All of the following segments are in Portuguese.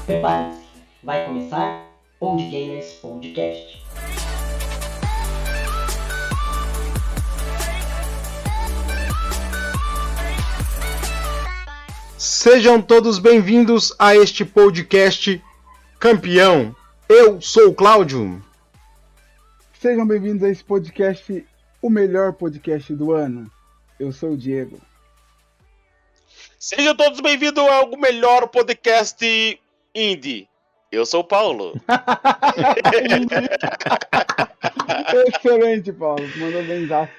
Prepare-se, vai começar Pod Gamers Podcast. Sejam todos bem-vindos a este podcast campeão. Eu sou o Cláudio. Sejam bem-vindos a esse podcast, o melhor podcast do ano. Eu sou o Diego. Sejam todos bem-vindos ao melhor podcast indie. Eu sou o Paulo. Excelente, Paulo. Mandou bem exato.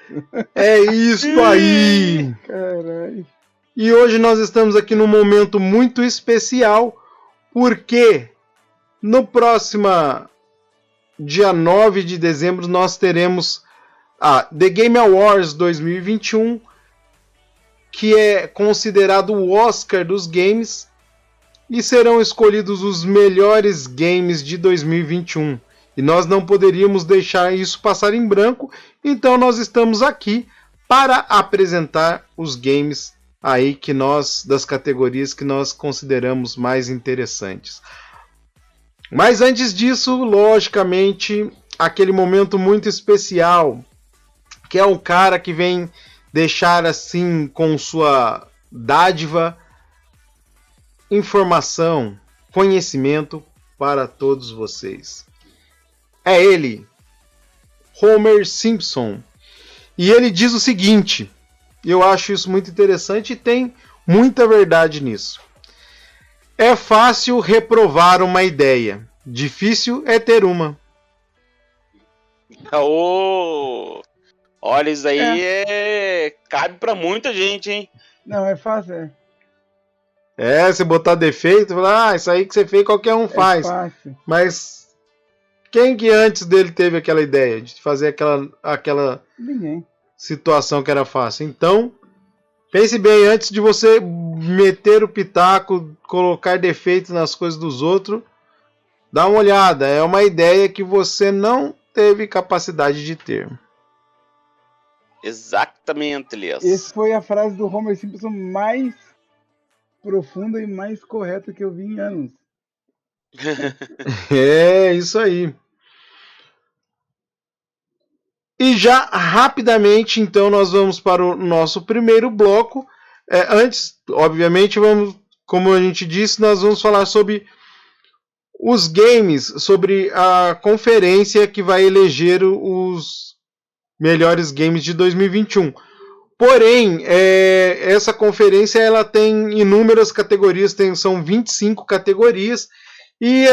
É isso aí. Caralho. E hoje nós estamos aqui num momento muito especial, porque no próximo dia 9 de dezembro nós teremos a The Game Awards 2021, que é considerado o Oscar dos games, e serão escolhidos os melhores games de 2021. E nós não poderíamos deixar isso passar em branco, então nós estamos aqui para apresentar os games aí que nós, das categorias que nós consideramos mais interessantes. Mas antes disso, logicamente, aquele momento muito especial, que é um cara que vem deixar assim com sua dádiva informação, conhecimento para todos vocês. É ele, Homer Simpson. E ele diz o seguinte, eu acho isso muito interessante e tem muita verdade nisso. É fácil reprovar uma ideia, difícil é ter uma. Oh, olha, isso aí cabe pra muita gente, hein? Não, é fácil, Você botar defeito, falar, isso aí que você fez qualquer um faz. fácil. Mas quem que antes dele teve aquela ideia de fazer aquela Ninguém. situação que era fácil? Então, pense bem, antes de você meter o pitaco, colocar defeitos nas coisas dos outros, dá uma olhada. É uma ideia que você não teve capacidade de ter. Exatamente, Elias. Essa foi a frase do Homer Simpson mais profunda e mais correta que eu vi em anos. É isso aí. E já rapidamente, então, nós vamos para o nosso primeiro bloco. Antes, obviamente, como a gente disse, nós vamos falar sobre os games, sobre a conferência que vai eleger os melhores games de 2021. Porém, essa conferência ela tem inúmeras categorias, são 25 categorias, e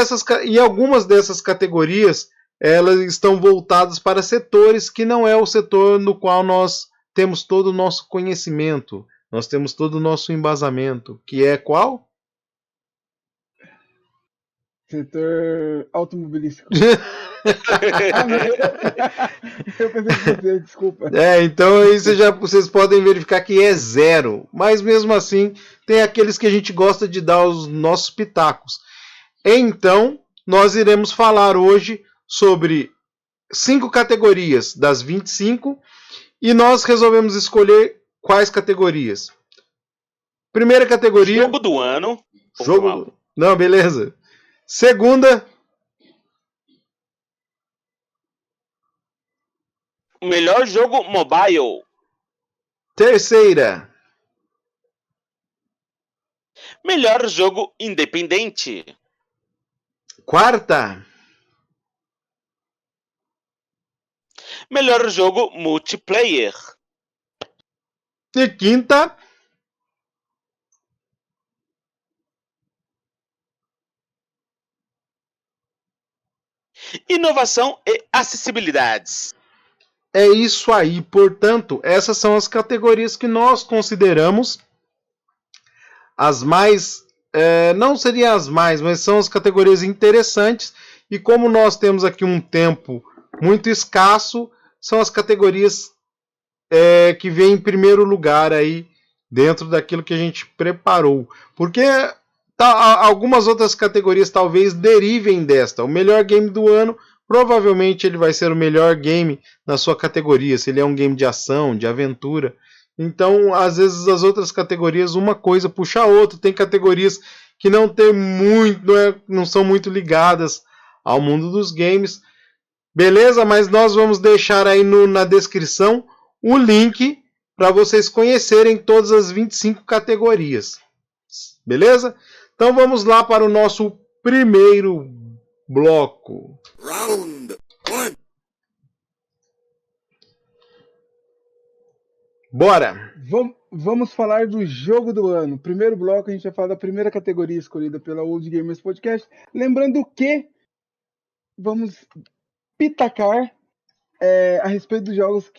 algumas dessas categorias elas estão voltadas para setores que não é o setor no qual nós temos todo o nosso conhecimento, nós temos todo o nosso embasamento, que é qual? Setor automobilístico. Eu pensei que você, desculpa. Então aí vocês podem verificar que é 0. Mas mesmo assim, tem aqueles que a gente gosta de dar os nossos pitacos. Então, nós iremos falar hoje sobre 5 categorias das 25 e nós resolvemos escolher quais categorias. Primeira categoria... Jogo do ano. Não, beleza. Segunda... Melhor jogo mobile. Terceira... Melhor jogo independente. Quarta... Melhor jogo multiplayer. E quinta... Inovação e acessibilidades. É isso aí, portanto, essas são as categorias que nós consideramos as mais, não seriam as mais, mas são as categorias interessantes, e como nós temos aqui um tempo muito escasso, são as categorias que vêm em primeiro lugar aí, dentro daquilo que a gente preparou, porque algumas outras categorias talvez derivem desta. O melhor game do ano, provavelmente ele vai ser o melhor game na sua categoria, se ele é um game de ação, de aventura. Então, às vezes, as outras categorias, uma coisa puxa a outra. Tem categorias que não não são muito ligadas ao mundo dos games. Beleza? Mas nós vamos deixar aí na descrição o link para vocês conhecerem todas as 25 categorias. Beleza? Então vamos lá para o nosso primeiro bloco. Round 1. Bora! Vamos falar do jogo do ano. Primeiro bloco, a gente vai falar da primeira categoria escolhida pela Old Gamers Podcast. Lembrando que vamos pitacar a respeito dos jogos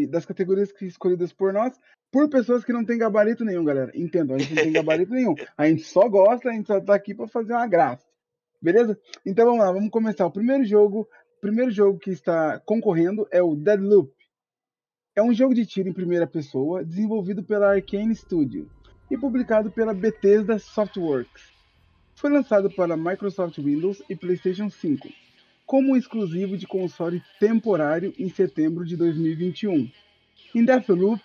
das categorias escolhidas por nós, por pessoas que não têm gabarito nenhum, galera. Entendam, a gente não tem gabarito nenhum. A gente só gosta, a gente só tá aqui para fazer uma graça. Beleza? Então vamos lá, vamos começar. O primeiro jogo que está concorrendo é o Deadloop. É um jogo de tiro em primeira pessoa, desenvolvido pela Arkane Studio e publicado pela Bethesda Softworks. Foi lançado para Microsoft Windows e PlayStation 5, como um exclusivo de console temporário em setembro de 2021. Em Deathloop,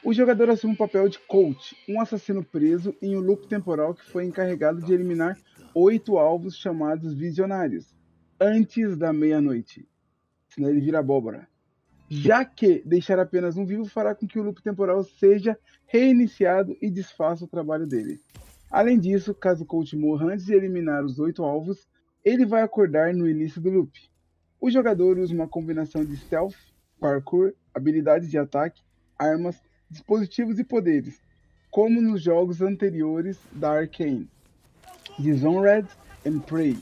o jogador assume o papel de Colt, um assassino preso em um loop temporal que foi encarregado de eliminar 8 alvos chamados Visionários, antes da meia-noite. Senão ele vira abóbora. Já que deixar apenas um vivo fará com que o loop temporal seja reiniciado e desfaça o trabalho dele. Além disso, caso Colt morra antes de eliminar os 8 alvos, ele vai acordar no início do loop. O jogador usa uma combinação de stealth, parkour, habilidades de ataque, armas, dispositivos e poderes, como nos jogos anteriores da Arkane, Dishonored e Prey.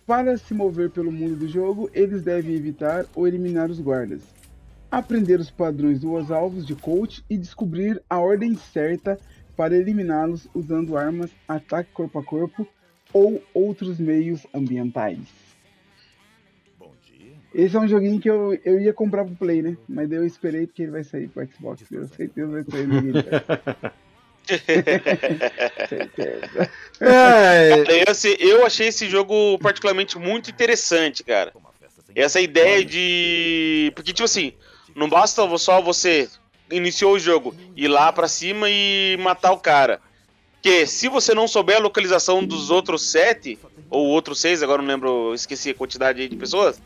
Para se mover pelo mundo do jogo, eles devem evitar ou eliminar os guardas, aprender os padrões dos alvos de Colt e descobrir a ordem certa para eliminá-los usando armas, ataque corpo a corpo ou outros meios ambientais. Esse é um joguinho que eu ia comprar pro Play, né? Mas daí eu esperei porque ele vai sair pro Xbox. Eu certeza vai sair no Game Pass. Eu achei esse jogo particularmente muito interessante, cara. Essa ideia de... Porque, tipo assim, não basta só você iniciou o jogo, ir lá pra cima e matar o cara. Porque se você não souber a localização dos outros 7, ou outros 6, agora não lembro, esqueci a quantidade aí de pessoas,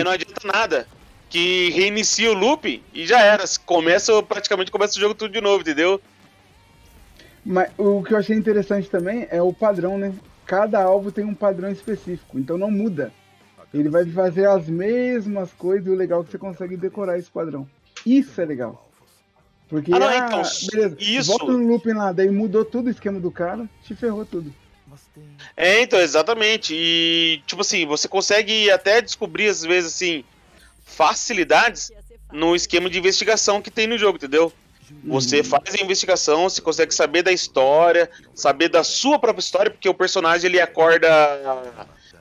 não adianta nada. Que reinicia o loop e já era. Praticamente começa o jogo tudo de novo, entendeu? Mas o que eu achei interessante também é o padrão, né? Cada alvo tem um padrão específico, então não muda. Ele vai fazer as mesmas coisas e o legal é que você consegue decorar esse padrão. Isso é legal. Porque, então, beleza, isso. volta no looping lá, daí mudou tudo o esquema do cara, te ferrou tudo. Então, exatamente. E, tipo assim, você consegue até descobrir, às vezes, assim, facilidades no esquema de investigação que tem no jogo, entendeu? Você faz a investigação, você consegue saber da história, saber da sua própria história, porque o personagem ele acorda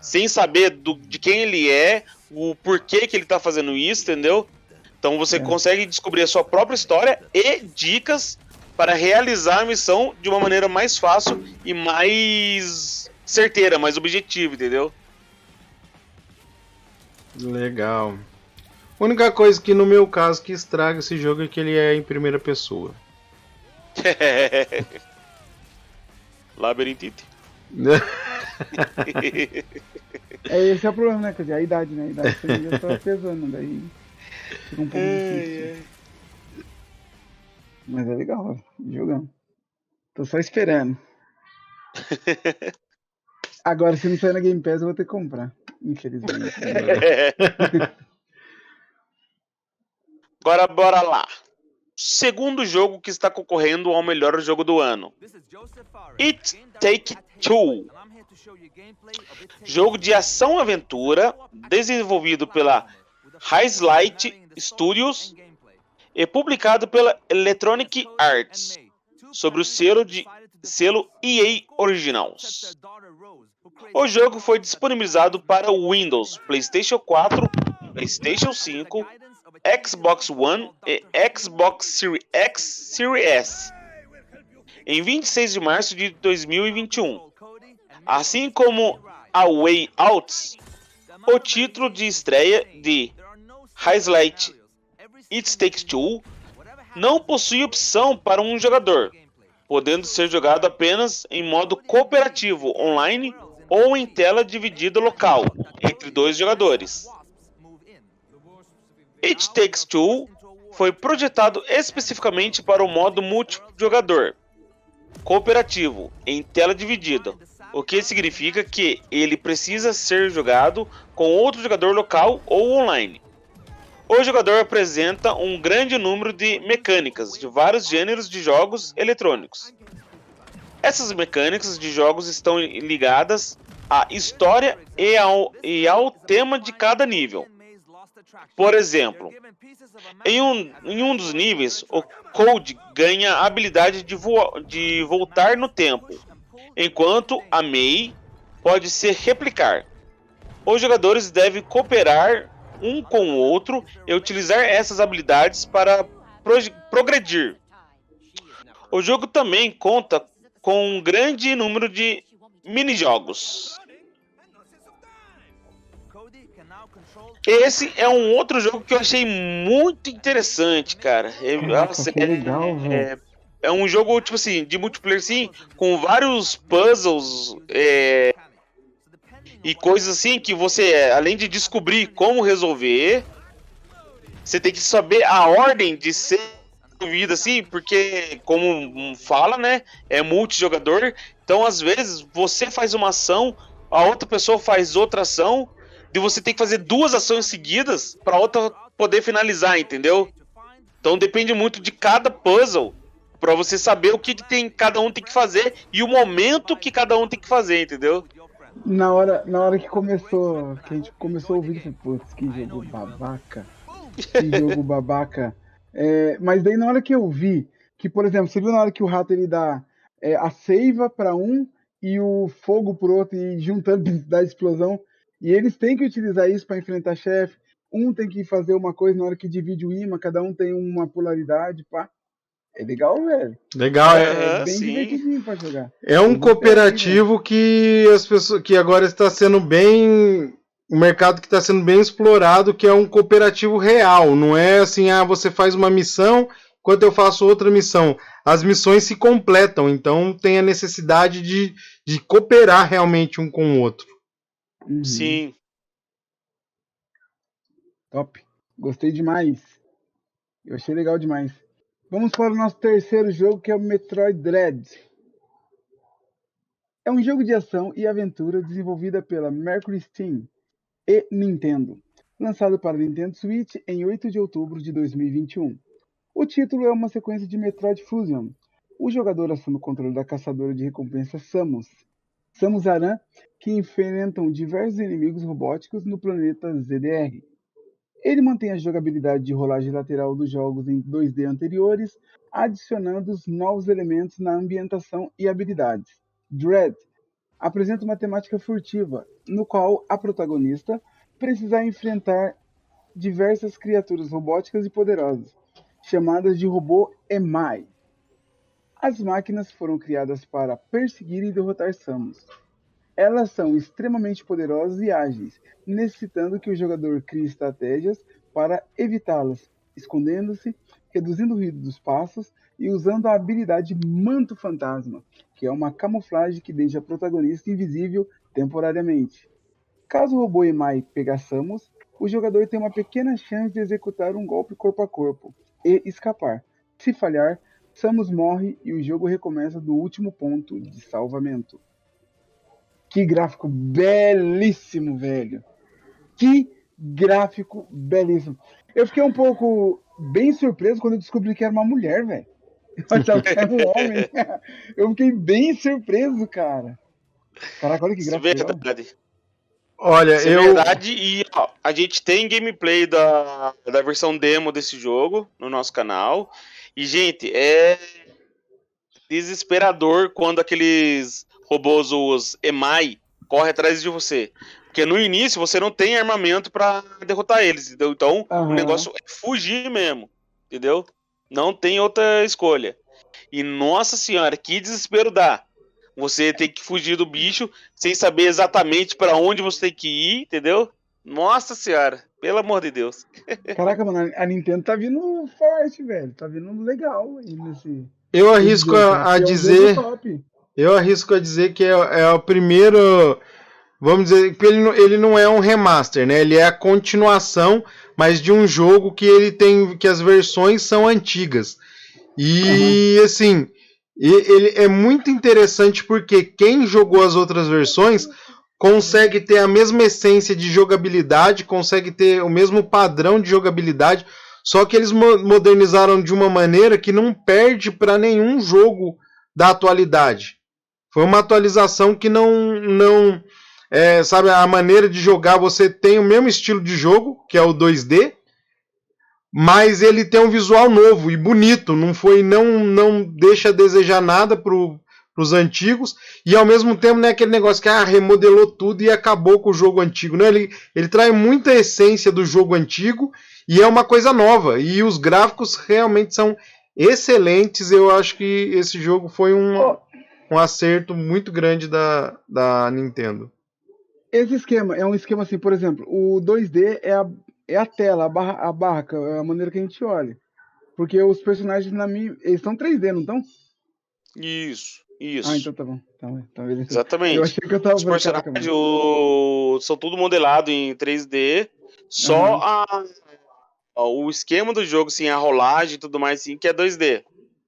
sem saber de quem ele é, o porquê que ele tá fazendo isso, entendeu? Então você consegue descobrir a sua própria história e dicas para realizar a missão de uma maneira mais fácil e mais certeira, mais objetiva, entendeu? Legal. A única coisa que no meu caso que estraga esse jogo é que ele é em primeira pessoa. Labirintite. Esse é o problema, né? Quer dizer, a idade, né? A idade também já tá pesando, daí fica um pouco difícil. Mas é legal, jogando. Tô só esperando. Agora, se não sair na Game Pass, eu vou ter que comprar. Infelizmente. Agora, bora lá. Segundo jogo que está concorrendo ao melhor jogo do ano. It Take Two. Jogo de ação-aventura desenvolvido pela Hazelight Studios e publicado pela Electronic Arts, sobre o selo EA Originals. O jogo foi disponibilizado para Windows, PlayStation 4, PlayStation 5, Xbox One e Xbox Series X, Series S em 26 de março de 2021. Assim como A Way Out, o título de estreia de Hazelight It Takes Two não possui opção para um jogador, podendo ser jogado apenas em modo cooperativo online ou em tela dividida local entre 2 jogadores. It Takes Two foi projetado especificamente para o modo multijogador cooperativo em tela dividida, o que significa que ele precisa ser jogado com outro jogador local ou online. O jogador apresenta um grande número de mecânicas de vários gêneros de jogos eletrônicos. Essas mecânicas de jogos estão ligadas à história e ao tema de cada nível. Por exemplo, em um dos níveis, o Code ganha a habilidade de voltar no tempo, enquanto a May pode se replicar. Os jogadores devem cooperar um com o outro e utilizar essas habilidades para progredir. O jogo também conta com um grande número de minijogos. Esse é um outro jogo que eu achei muito interessante, cara. Caraca, que legal, velho. É um jogo, tipo assim, de multiplayer, sim, com vários puzzles e coisas assim que você, além de descobrir como resolver, você tem que saber a ordem de ser resolvido, assim, porque, como fala, né, é multijogador, então às vezes você faz uma ação, a outra pessoa faz outra ação, e você tem que fazer 2 ações seguidas para outra poder finalizar, entendeu? Então depende muito de cada puzzle para você saber o que cada um tem que fazer e o momento que cada um tem que fazer, entendeu? Na hora que começou, que a gente começou a ouvir, eu falei, putz, que jogo babaca. Que jogo babaca. Mas daí na hora que eu vi, que por exemplo, você viu na hora que o rato ele dá a seiva para um e o fogo pro outro e juntando dá explosão, e eles têm que utilizar isso para enfrentar chefe. Um tem que fazer uma coisa na hora que divide o imã, cada um tem uma polaridade, pá. É legal, velho. Legal, É bem sim. divertidinho pra jogar. É um cooperativo que as pessoas que agora está sendo bem, um mercado que está sendo bem explorado, que é um cooperativo real, não é assim, você faz uma missão enquanto eu faço outra missão. As missões se completam, então tem a necessidade de cooperar realmente um com o outro. Uhum. Sim. Top. Gostei demais. Eu achei legal demais. Vamos para o nosso terceiro jogo, que é o Metroid Dread. É um jogo de ação e aventura desenvolvida pela Mercury Steam e Nintendo, lançado para Nintendo Switch em 8 de outubro de 2021. O título é uma sequência de Metroid Fusion. O jogador assume o controle da caçadora de recompensas Samus Aran, que enfrentam diversos inimigos robóticos no planeta ZDR. Ele mantém a jogabilidade de rolagem lateral dos jogos em 2D anteriores, adicionando os novos elementos na ambientação e habilidades. Dread apresenta uma temática furtiva, no qual a protagonista precisa enfrentar diversas criaturas robóticas e poderosas, chamadas de robô EMAI. As máquinas foram criadas para perseguir e derrotar Samus. Elas são extremamente poderosas e ágeis, necessitando que o jogador crie estratégias para evitá-las, escondendo-se, reduzindo o ruído dos passos e usando a habilidade Manto Fantasma, que é uma camuflagem que deixa a protagonista invisível temporariamente. Caso o robô EMAI pegar Samus, o jogador tem uma pequena chance de executar um golpe corpo a corpo e escapar. Se falhar, Samus morre e o jogo recomeça do último ponto de salvamento. Que gráfico belíssimo, velho. Que gráfico belíssimo. Eu fiquei um pouco bem surpreso quando eu descobri que era uma mulher, velho. Eu achava que era um homem. Eu fiquei bem surpreso, cara. Caraca, olha que Isso é gráfico legal. verdade. Olha, Isso é verdade. E ó, a gente tem gameplay da versão demo desse jogo no nosso canal. E, gente, é desesperador quando aqueles robôs, os EMAI, correm atrás de você. Porque no início você não tem armamento pra derrotar eles, entendeu? Então o negócio é fugir mesmo, entendeu? Não tem outra escolha. E nossa senhora, que desespero dá. Você tem que fugir do bicho sem saber exatamente pra onde você tem que ir, entendeu? Nossa senhora, pelo amor de Deus. Caraca, mano, a Nintendo tá vindo forte, velho. Tá vindo legal aí Eu arrisco a É um dizer. jogo top. Eu arrisco a dizer que é o primeiro. Vamos dizer que ele não é um remaster, né? Ele é a continuação, mas de um jogo que ele tem. Que as versões são antigas. E assim, ele é muito interessante porque quem jogou as outras versões consegue ter a mesma essência de jogabilidade, consegue ter o mesmo padrão de jogabilidade, só que eles modernizaram de uma maneira que não perde para nenhum jogo da atualidade. Foi uma atualização que não sabe, a maneira de jogar, você tem o mesmo estilo de jogo, que é o 2D, mas ele tem um visual novo e bonito, não deixa a desejar nada para os antigos, e ao mesmo tempo não é aquele negócio que remodelou tudo e acabou com o jogo antigo. Não, ele traz muita essência do jogo antigo e é uma coisa nova, e os gráficos realmente são excelentes. Eu acho que esse jogo foi um acerto muito grande da Nintendo. Esse esquema é um esquema assim, por exemplo, o 2D é a tela, a barra, é a maneira que a gente olha. Porque os personagens eles são 3D, não estão? Isso. Ah, então tá bom. Então, beleza. Exatamente. Eu achei que eu tava Os personagens são tudo modelado em 3D. Só o esquema do jogo, assim, a rolagem e tudo mais, assim, que é 2D.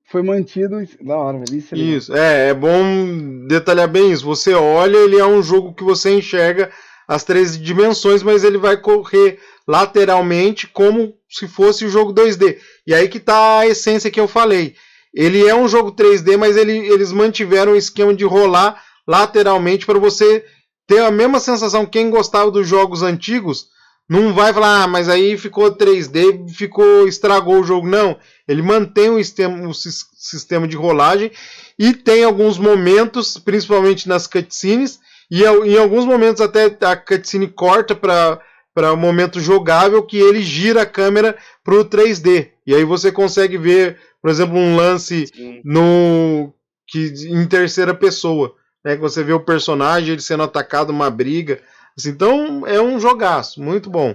Foi mantido. Da hora, velho. Isso, é bom detalhar bem isso. Você olha, ele é um jogo que você enxerga as 3 dimensões, mas ele vai correr lateralmente como se fosse o jogo 2D. E aí que tá a essência que eu falei. Ele é um jogo 3D, mas eles mantiveram o esquema de rolar lateralmente para você ter a mesma sensação. Quem gostava dos jogos antigos não vai falar, mas aí ficou 3D, estragou o jogo. Não, ele mantém o sistema de rolagem e tem alguns momentos, principalmente nas cutscenes, e em alguns momentos até a cutscene corta para um momento jogável, que ele gira a câmera para o 3D. E aí você consegue ver, por exemplo, um lance em terceira pessoa, né, que você vê o personagem ele sendo atacado, uma briga. Assim, então é um jogaço, muito bom.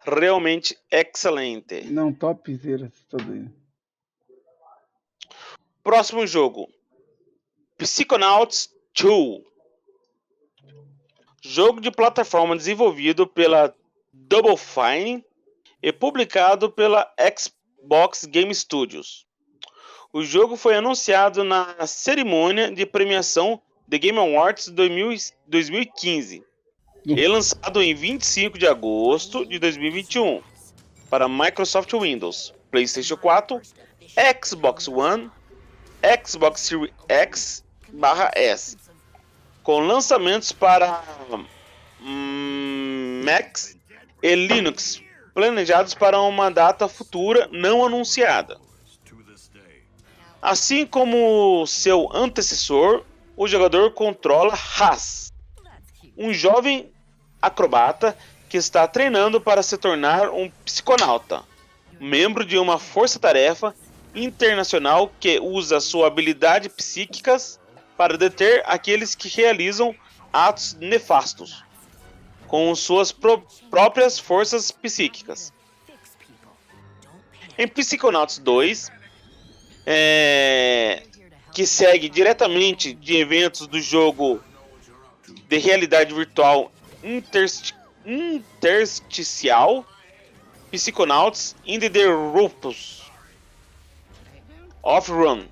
Realmente excelente. Não, topzera tudo aí. Próximo jogo. Psychonauts 2. Jogo de plataforma desenvolvido pela Double Fine e publicado pela Xbox Game Studios. O jogo foi anunciado na cerimônia de premiação The Game Awards 2015 e lançado em 25 de agosto de 2021 para Microsoft Windows, PlayStation 4, Xbox One, Xbox Series X/S, com lançamentos para Mac e Linux planejados para uma data futura não anunciada. Assim como seu antecessor, o jogador controla Haas, um jovem acrobata que está treinando para se tornar um psiconauta, membro de uma força-tarefa internacional que usa sua habilidade psíquicas para deter aqueles que realizam atos nefastos com suas próprias forças psíquicas. Em Psychonauts 2, que segue diretamente de eventos do jogo de realidade virtual intersticial Psychonauts in the Disruptors of Run.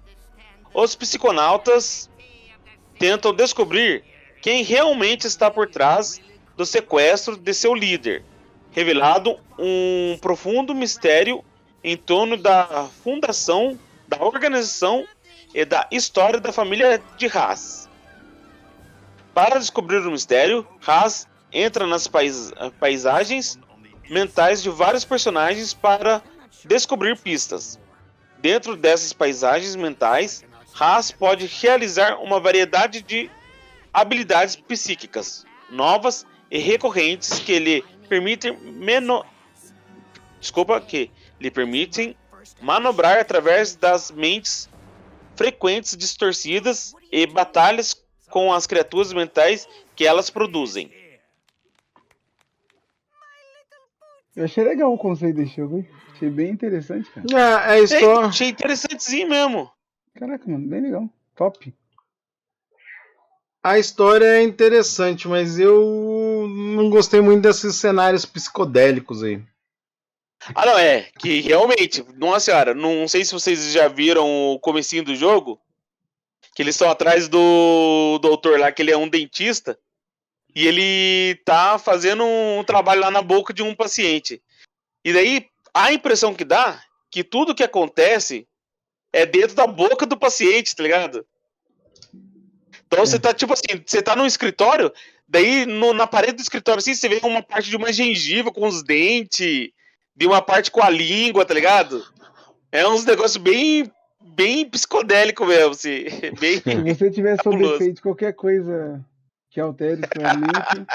Os psiconautas tentam descobrir quem realmente está por trás do sequestro de seu líder, revelado um profundo mistério em torno da fundação, da organização e da história da família de Haas. Para descobrir o mistério, Haas entra nas paisagens mentais de vários personagens para descobrir pistas. Dentro dessas paisagens mentais, Haas pode realizar uma variedade de habilidades psíquicas novas e recorrentes que lhe permitem manobrar através das mentes frequentes distorcidas e batalhas com as criaturas mentais que elas produzem. Eu achei legal o conceito desse jogo, hein? Achei bem interessante, cara. A história. Achei interessantezinho mesmo. Caraca, mano, bem legal. Top. A história é interessante, mas eu não gostei muito desses cenários psicodélicos aí. Ah, não, que realmente, nossa senhora, não sei se vocês já viram o comecinho do jogo, que eles estão atrás do doutor lá, que ele é um dentista, e ele tá fazendo um trabalho lá na boca de um paciente. E daí, a impressão que dá, que tudo que acontece é dentro da boca do paciente, tá ligado? Então você tá, tipo assim, você tá num escritório, daí na parede do escritório, assim, você vê uma parte de uma gengiva com os dentes, de uma parte com a língua, tá ligado? É uns negócios bem psicodélico mesmo, assim. Bem Se você tiver sob cabuloso. efeito qualquer coisa que altere sua mente,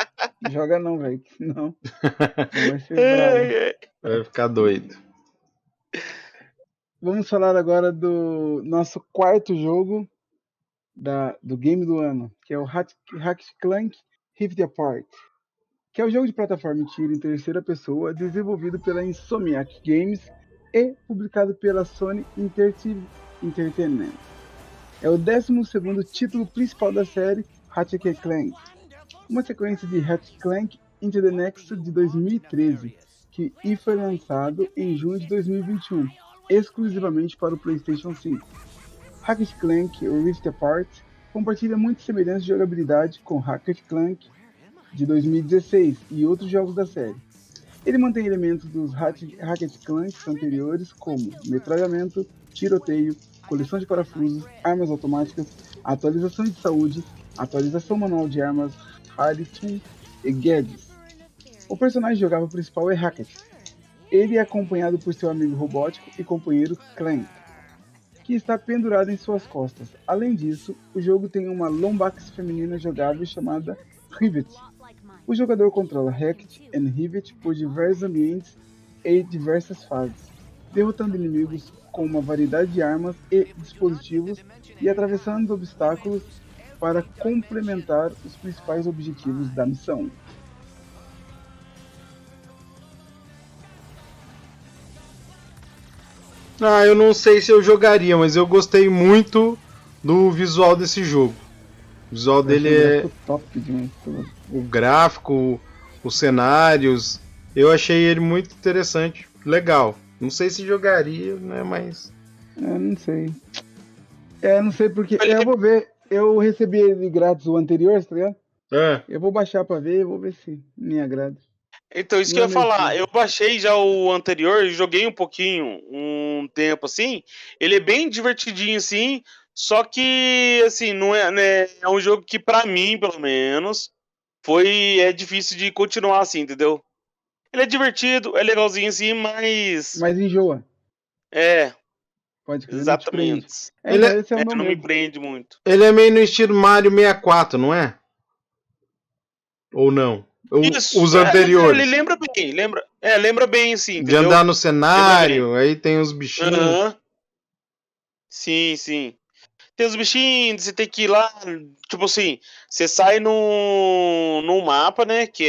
joga não, velho. Senão vai ser bravo. Vai ficar doido. Vamos falar agora do nosso quarto jogo do game do ano, que é o Ratchet Clank Rift Apart, que é o jogo de plataforma e tiro em terceira pessoa desenvolvido pela Insomniac Games e publicado pela Sony Interactive Entertainment. É o 12º título principal da série Ratchet Clank, uma sequência de Ratchet Clank Into the Nexus de 2013, que foi lançado em junho de 2021, exclusivamente para o PlayStation 5. Ratchet Clank Rift Apart compartilha muitas semelhanças de jogabilidade com Ratchet Clank de 2016 e outros jogos da série. Ele mantém elementos dos Ratchet Clanks anteriores, como metralhamento, tiroteio, coleção de parafusos, armas automáticas, atualização de saúde, atualização manual de armas, Harriton e gadgets. O personagem jogável principal é Hackett. Ele é acompanhado por seu amigo robótico e companheiro Clank, que está pendurado em suas costas. Além disso, o jogo tem uma Lombax feminina jogável chamada Rivet. O jogador controla Hackett e Rivet por diversos ambientes e diversas fases, derrotando inimigos com uma variedade de armas e dispositivos e atravessando obstáculos para complementar os principais objetivos da missão. Eu não sei se eu jogaria, mas eu gostei muito do visual desse jogo. O visual dele é top demais. o gráfico, os cenários. Eu achei ele muito interessante, legal. Não sei se jogaria, né, mas não sei. Não sei porque. Eu vou ver. Eu recebi ele grátis o anterior, tá ligado? Eu vou baixar pra ver, vou ver se me agrada. Então, isso que eu ia falar, eu baixei já o anterior, joguei um pouquinho, um tempo assim, ele é bem divertidinho assim, só que, assim, não é, né, é um jogo que pra mim, pelo menos, é difícil de continuar assim, entendeu? Ele é divertido, é legalzinho assim, mas... Mas enjoa. Pode crer, exatamente. Esse é o meu não medo. me prende muito. Ele é meio no estilo Mario 64, não é? Ou não? Isso, Os anteriores. Ele lembra bem, lembra bem, assim, entendeu? De andar no cenário, aí tem os bichinhos. Sim, sim. Tem os bichinhos, você tem que ir lá, tipo assim, você sai num mapa, né, que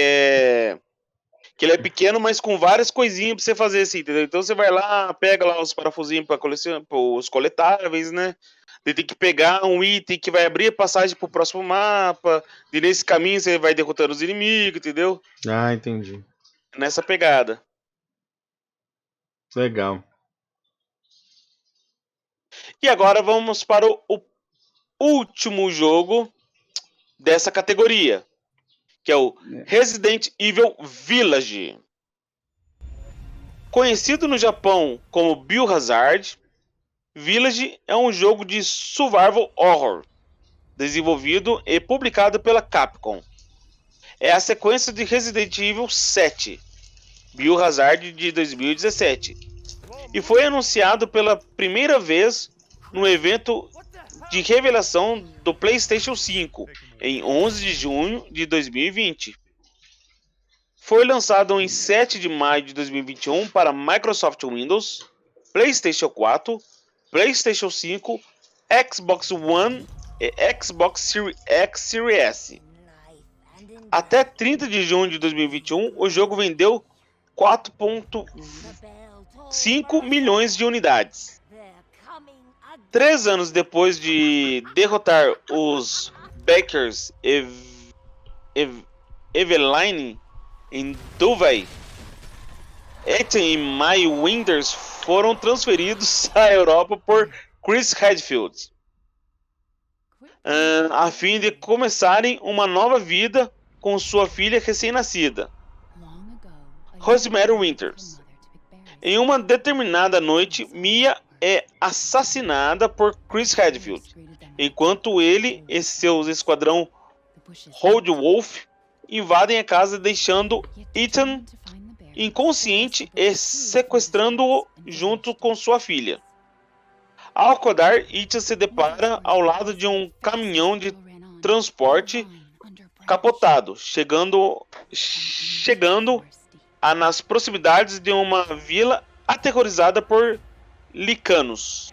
ele é pequeno, mas com várias coisinhas pra você fazer assim, entendeu? Então você vai lá, pega lá os parafusinhos pra colecionar, os coletáveis, né? Você tem que pegar um item que vai abrir a passagem pro próximo mapa, e nesse caminho você vai derrotando os inimigos, entendeu? Entendi. Nessa pegada. Legal. E agora vamos para o último jogo dessa categoria, que é o Resident Evil Village. Conhecido no Japão como Biohazard, Village é um jogo de survival horror, desenvolvido e publicado pela Capcom. É a sequência de Resident Evil 7, Biohazard de 2017, e foi anunciado pela primeira vez no evento de revelação do PlayStation 5, em 11 de junho de 2020. Foi lançado em 7 de maio de 2021 para Microsoft Windows, PlayStation 4, PlayStation 5, Xbox One e Xbox Series X e Series S. Até 30 de junho de 2021, o jogo vendeu 4,5 milhões de unidades. 3 anos depois de derrotar os Backers Eveline em Dubai, Ethan e Mai Winters foram transferidos à Europa por Chris Hadfield, a fim de começarem uma nova vida com sua filha recém-nascida, Rosemary Winters. Em uma determinada noite, Mia é assassinada por Chris Hadfield, enquanto ele e seu esquadrão Road Wolf invadem a casa, deixando Ethan inconsciente e sequestrando-o junto com sua filha. Ao acordar, Ethan se depara ao lado de um caminhão de transporte capotado, chegando nas proximidades de uma vila aterrorizada por licanos.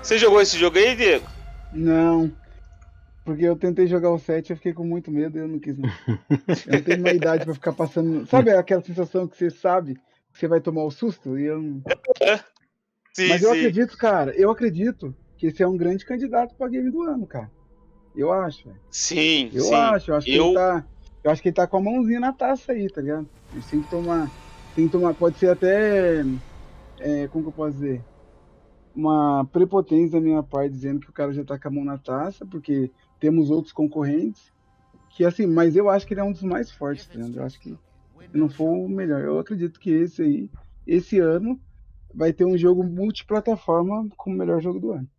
Você jogou esse jogo aí, Diego? Não. Porque eu tentei jogar o 7 e eu fiquei com muito medo e eu não quis não. Eu não tenho uma idade pra ficar passando... Sabe aquela sensação que você sabe que você vai tomar o susto? E eu não... Sim, Mas eu sim. acredito, cara, que esse é um grande candidato pra game do ano, cara. Eu acho, velho. Sim, Eu sim. acho que ele tá... Eu acho que ele tá com a mãozinha na taça aí, tá ligado? A gente tem que tomar... Pode ser até... como que eu posso dizer? Uma prepotência da minha parte dizendo que o cara já tá com a mão na taça, porque temos outros concorrentes, que assim, mas eu acho que ele é um dos mais fortes, tá ligado? Eu acho que se não for o melhor. Eu acredito que esse ano, vai ter um jogo multiplataforma como o melhor jogo do ano.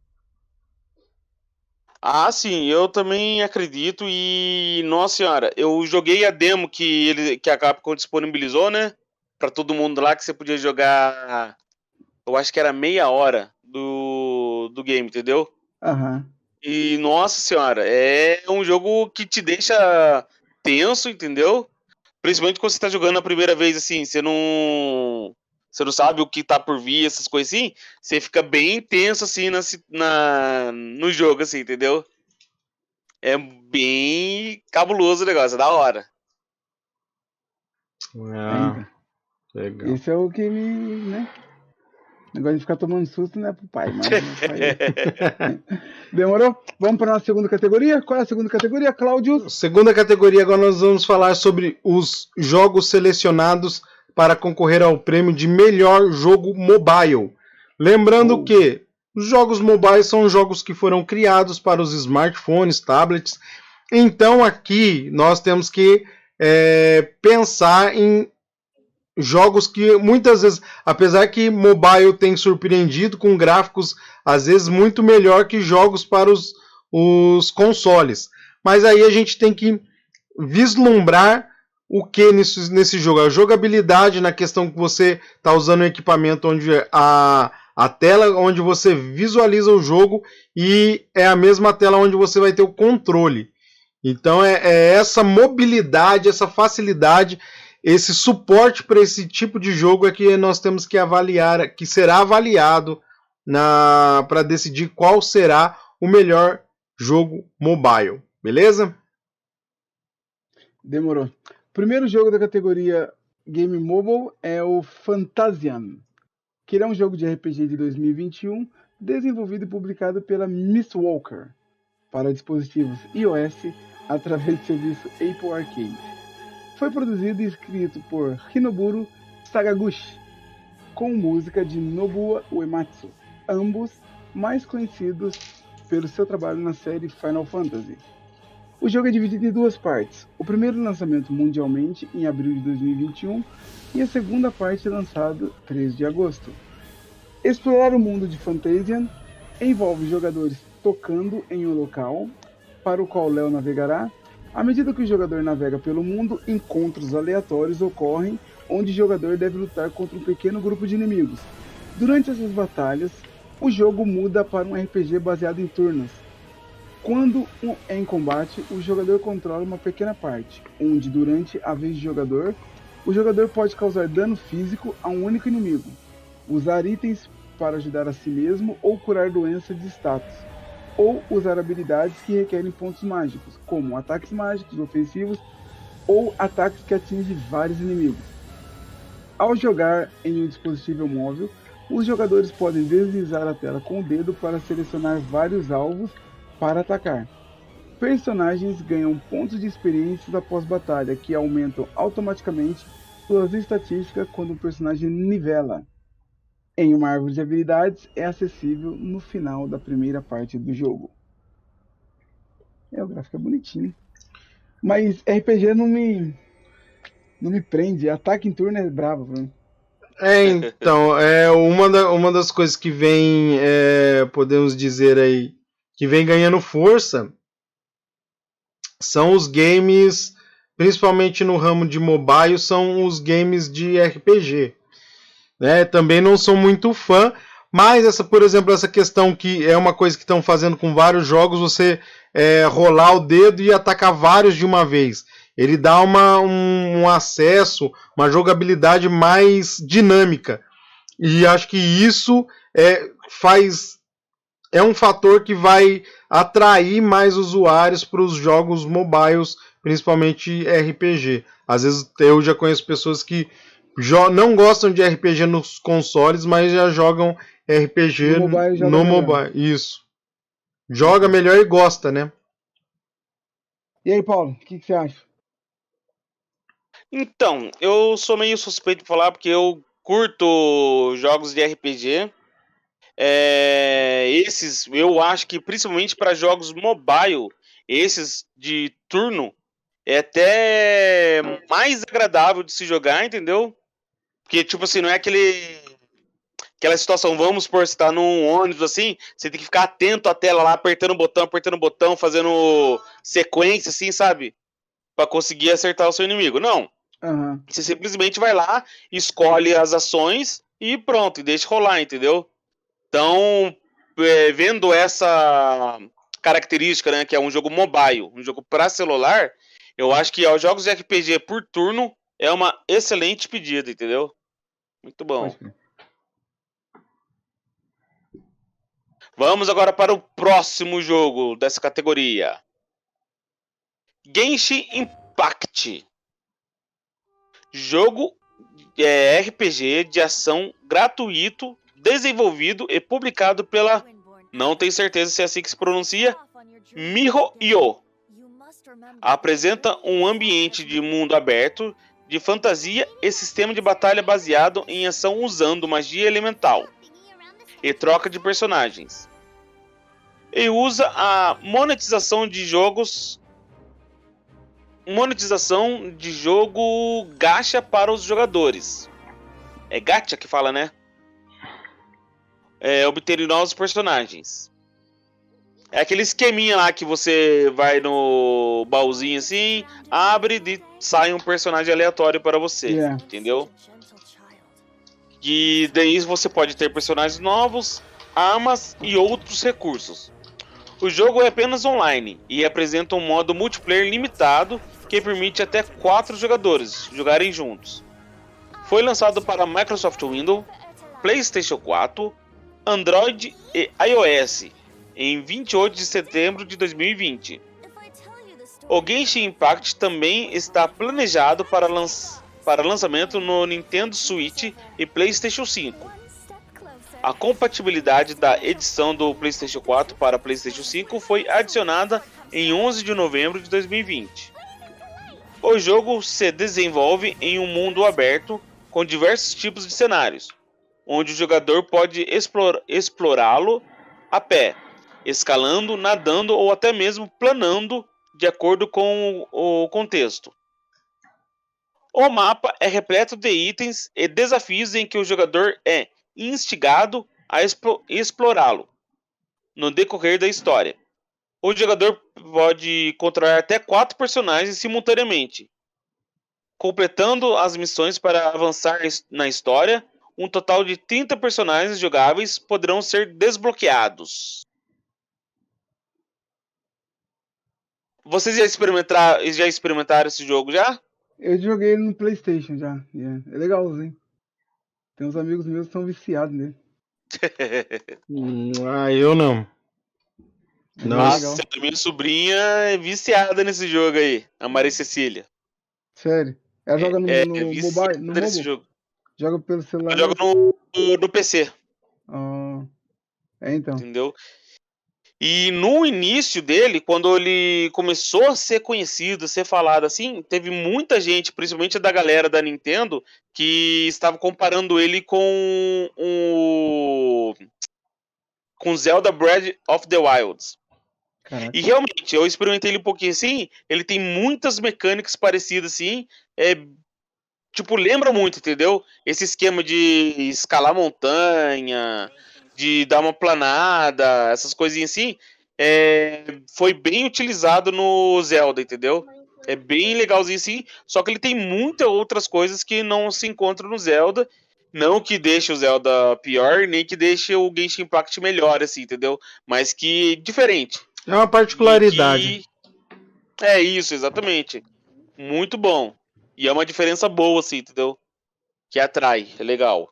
Ah, sim, eu também acredito e, nossa senhora, eu joguei a demo que a Capcom disponibilizou, né? Pra todo mundo lá, que você podia jogar, eu acho que era meia hora do game, entendeu? Aham. E, nossa senhora, é um jogo que te deixa tenso, entendeu? Principalmente quando você tá jogando a primeira vez, assim, você não sabe o que tá por vir, essas coisas assim, você fica bem tenso, assim, no jogo, assim, entendeu? É bem cabuloso o negócio, é da hora. Ah, legal. Esse é o que me, né? Negócio de ficar tomando susto não é pro pai, mas demorou? Vamos para nossa segunda categoria? Qual é a segunda categoria, Cláudio? Segunda categoria, agora nós vamos falar sobre os jogos selecionados para concorrer ao prêmio de melhor jogo mobile. Lembrando que os jogos mobile são jogos que foram criados para os smartphones, tablets. Então aqui nós temos que pensar em jogos que muitas vezes, apesar que mobile tem surpreendido com gráficos às vezes muito melhor que jogos para os consoles. Mas aí a gente tem que vislumbrar o que nesse jogo. A jogabilidade, na questão que você está usando um equipamento onde a tela onde você visualiza o jogo e é a mesma tela onde você vai ter o controle. Então é essa mobilidade, essa facilidade, esse suporte para esse tipo de jogo é que nós temos que avaliar, que será avaliado para decidir qual será o melhor jogo mobile. Beleza? Demorou. Primeiro jogo da categoria Game Mobile é o Fantasian, que é um jogo de RPG de 2021, desenvolvido e publicado pela Mistwalker para dispositivos iOS através do serviço Apple Arcade. Foi produzido e escrito por Hinoburo Sakaguchi, com música de Nobuo Uematsu, ambos mais conhecidos pelo seu trabalho na série Final Fantasy. O jogo é dividido em duas partes. O primeiro lançamento mundialmente em abril de 2021 e a segunda parte lançada 3 de agosto. Explorar o mundo de Fantasian envolve jogadores tocando em um local para o qual Léo navegará. À medida que o jogador navega pelo mundo, encontros aleatórios ocorrem onde o jogador deve lutar contra um pequeno grupo de inimigos. Durante essas batalhas, o jogo muda para um RPG baseado em turnos. Quando é em combate, o jogador controla uma pequena parte, onde durante a vez de jogador, o jogador pode causar dano físico a um único inimigo, usar itens para ajudar a si mesmo ou curar doenças de status. ou usar habilidades que requerem pontos mágicos, como ataques mágicos, ofensivos ou ataques que atingem vários inimigos. Ao jogar em um dispositivo móvel, os jogadores podem deslizar a tela com o dedo para selecionar vários alvos para atacar. Personagens ganham pontos de experiência após batalha, que aumentam automaticamente suas estatísticas quando o personagem nivela. Em uma árvore de habilidades, é acessível no final da primeira parte do jogo. O gráfico é bonitinho. Mas RPG não me prende. Ataque em turno é bravo pra mim. Então, uma das coisas que vem, podemos dizer aí, que vem ganhando força são os games, principalmente no ramo de mobile, são os games de RPG. Né? Também não sou muito fã, mas por exemplo, essa questão que é uma coisa que estão fazendo com vários jogos, você rolar o dedo e atacar vários de uma vez. Ele dá um acesso, uma jogabilidade mais dinâmica. E acho que isso é um fator que vai atrair mais usuários para os jogos mobiles, principalmente RPG. Às vezes eu já conheço pessoas que não gostam de RPG nos consoles, mas já jogam RPG no mobile. Isso. Joga melhor e gosta, né? E aí, Paulo, o que você acha? Então, eu sou meio suspeito de falar porque eu curto jogos de RPG. Esses, eu acho que principalmente para jogos mobile, esses de turno, é até mais agradável de se jogar, entendeu? Porque, tipo assim, não é aquela situação, vamos supor, você tá num ônibus assim, você tem que ficar atento à tela lá, apertando o botão, fazendo sequência, assim, sabe? Pra conseguir acertar o seu inimigo. Não. Uhum. Você simplesmente vai lá, escolhe as ações e pronto, e deixa rolar, entendeu? Então, vendo essa característica, né, que é um jogo mobile, um jogo para celular, eu acho que os jogos de RPG por turno é uma excelente pedida, entendeu? Muito bom. Vamos agora para o próximo jogo dessa categoria. Genshin Impact. Jogo RPG de ação gratuito, desenvolvido e publicado pela, não tenho certeza se é assim que se pronuncia, miHoYo. Apresenta um ambiente de mundo aberto, de fantasia e sistema de batalha baseado em ação usando magia elemental e troca de personagens. E usa a monetização de jogo gacha para os jogadores. É gacha que fala, né? Obter novos personagens. É aquele esqueminha lá que você vai no baúzinho assim, abre e sai um personagem aleatório para você, entendeu? E daí você pode ter personagens novos, armas e outros recursos. O jogo é apenas online e apresenta um modo multiplayer limitado que permite até 4 jogadores jogarem juntos. Foi lançado para Microsoft Windows, PlayStation 4, Android e iOS em 28 de setembro de 2020. O Genshin Impact também está planejado para lançamento no Nintendo Switch e PlayStation 5. A compatibilidade da edição do PlayStation 4 para PlayStation 5 foi adicionada em 11 de novembro de 2020. O jogo se desenvolve em um mundo aberto com diversos tipos de cenários, onde o jogador pode explorá-lo a pé, escalando, nadando ou até mesmo planando de acordo com o contexto. O mapa é repleto de itens e desafios em que o jogador é instigado a explorá-lo no decorrer da história. O jogador pode controlar até 4 personagens simultaneamente, completando as missões para avançar na história. Um total de 30 personagens jogáveis poderão ser desbloqueados. Vocês já experimentaram esse jogo já? Eu joguei ele no PlayStation já. É legalzinho. Tem uns amigos meus que são viciados nele. Eu não. Nossa. Nossa, a minha sobrinha é viciada nesse jogo aí, a Maria Cecília. Sério. Ela joga no viciada mobile? No nesse mobile? jogo. Joga pelo celular Ela joga mesmo? no PC, Ah, então. entendeu? E no início dele, quando ele começou a ser conhecido, a ser falado assim, teve muita gente, principalmente da galera da Nintendo, que estava comparando ele com Zelda Breath of the Wilds. Caraca. E realmente, eu experimentei ele um pouquinho assim, ele tem muitas mecânicas parecidas assim, tipo, lembra muito, entendeu? Esse esquema de escalar montanha, de dar uma planada, essas coisinhas assim, foi bem utilizado no Zelda, entendeu? É bem legalzinho assim, só que ele tem muitas outras coisas que não se encontram no Zelda. Não que deixe o Zelda pior, nem que deixe o Genshin Impact melhor, assim, entendeu? Mas que diferente. É uma E particularidade. que é isso, exatamente. Muito bom. E é uma diferença boa, assim, entendeu? Que atrai, é legal.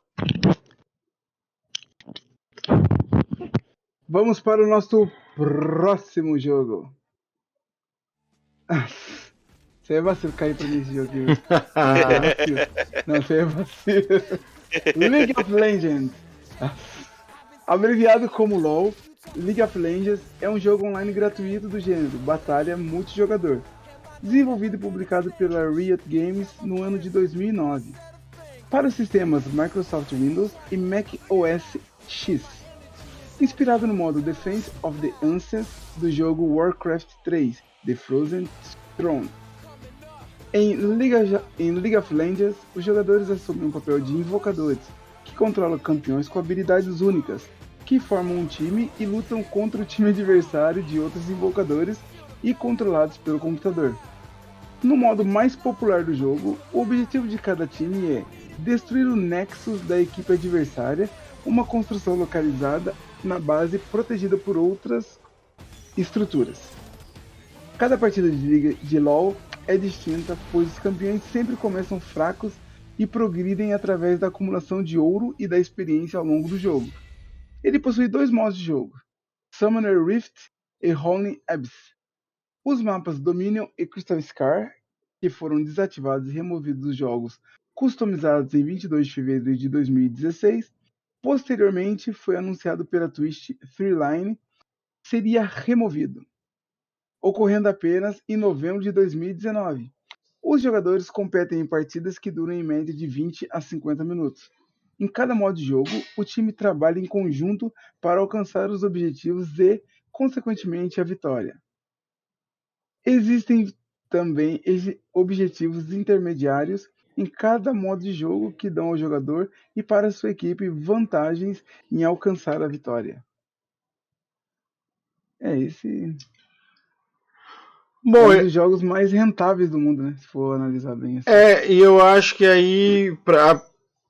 Vamos para o nosso próximo jogo. Você é vacilo cair pra mim esse jogo aqui. Não, você é vacilo. League of Legends. Abreviado como LoL, League of Legends é um jogo online gratuito do gênero batalha multijogador, desenvolvido e publicado pela Riot Games no ano de 2009, para os sistemas Microsoft Windows e Mac OS X, inspirado no modo Defense of the Ancients do jogo Warcraft 3, The Frozen Throne. Em League of Legends, os jogadores assumem um papel de invocadores, que controlam campeões com habilidades únicas, que formam um time e lutam contra o time adversário de outros invocadores e controlados pelo computador. No modo mais popular do jogo, o objetivo de cada time é destruir o Nexus da equipe adversária, uma construção localizada na base protegida por outras estruturas. Cada partida de Liga de LoL é distinta, pois os campeões sempre começam fracos e progridem através da acumulação de ouro e da experiência ao longo do jogo. Ele possui dois modos de jogo, Summoner Rift e Holy Abyss. Os mapas Dominion e Crystal Scar, que foram desativados e removidos dos jogos customizados em 22 de fevereiro de 2016, posteriormente foi anunciado pela Twitch Threeline, seria removido, ocorrendo apenas em novembro de 2019. Os jogadores competem em partidas que duram em média de 20 a 50 minutos. Em cada modo de jogo, o time trabalha em conjunto para alcançar os objetivos e, consequentemente, a vitória. Existem também objetivos intermediários em cada modo de jogo que dão ao jogador e para sua equipe vantagens em alcançar a vitória. Esse Bom, um dos jogos mais rentáveis do mundo, né? Se for analisar bem assim. e eu acho que aí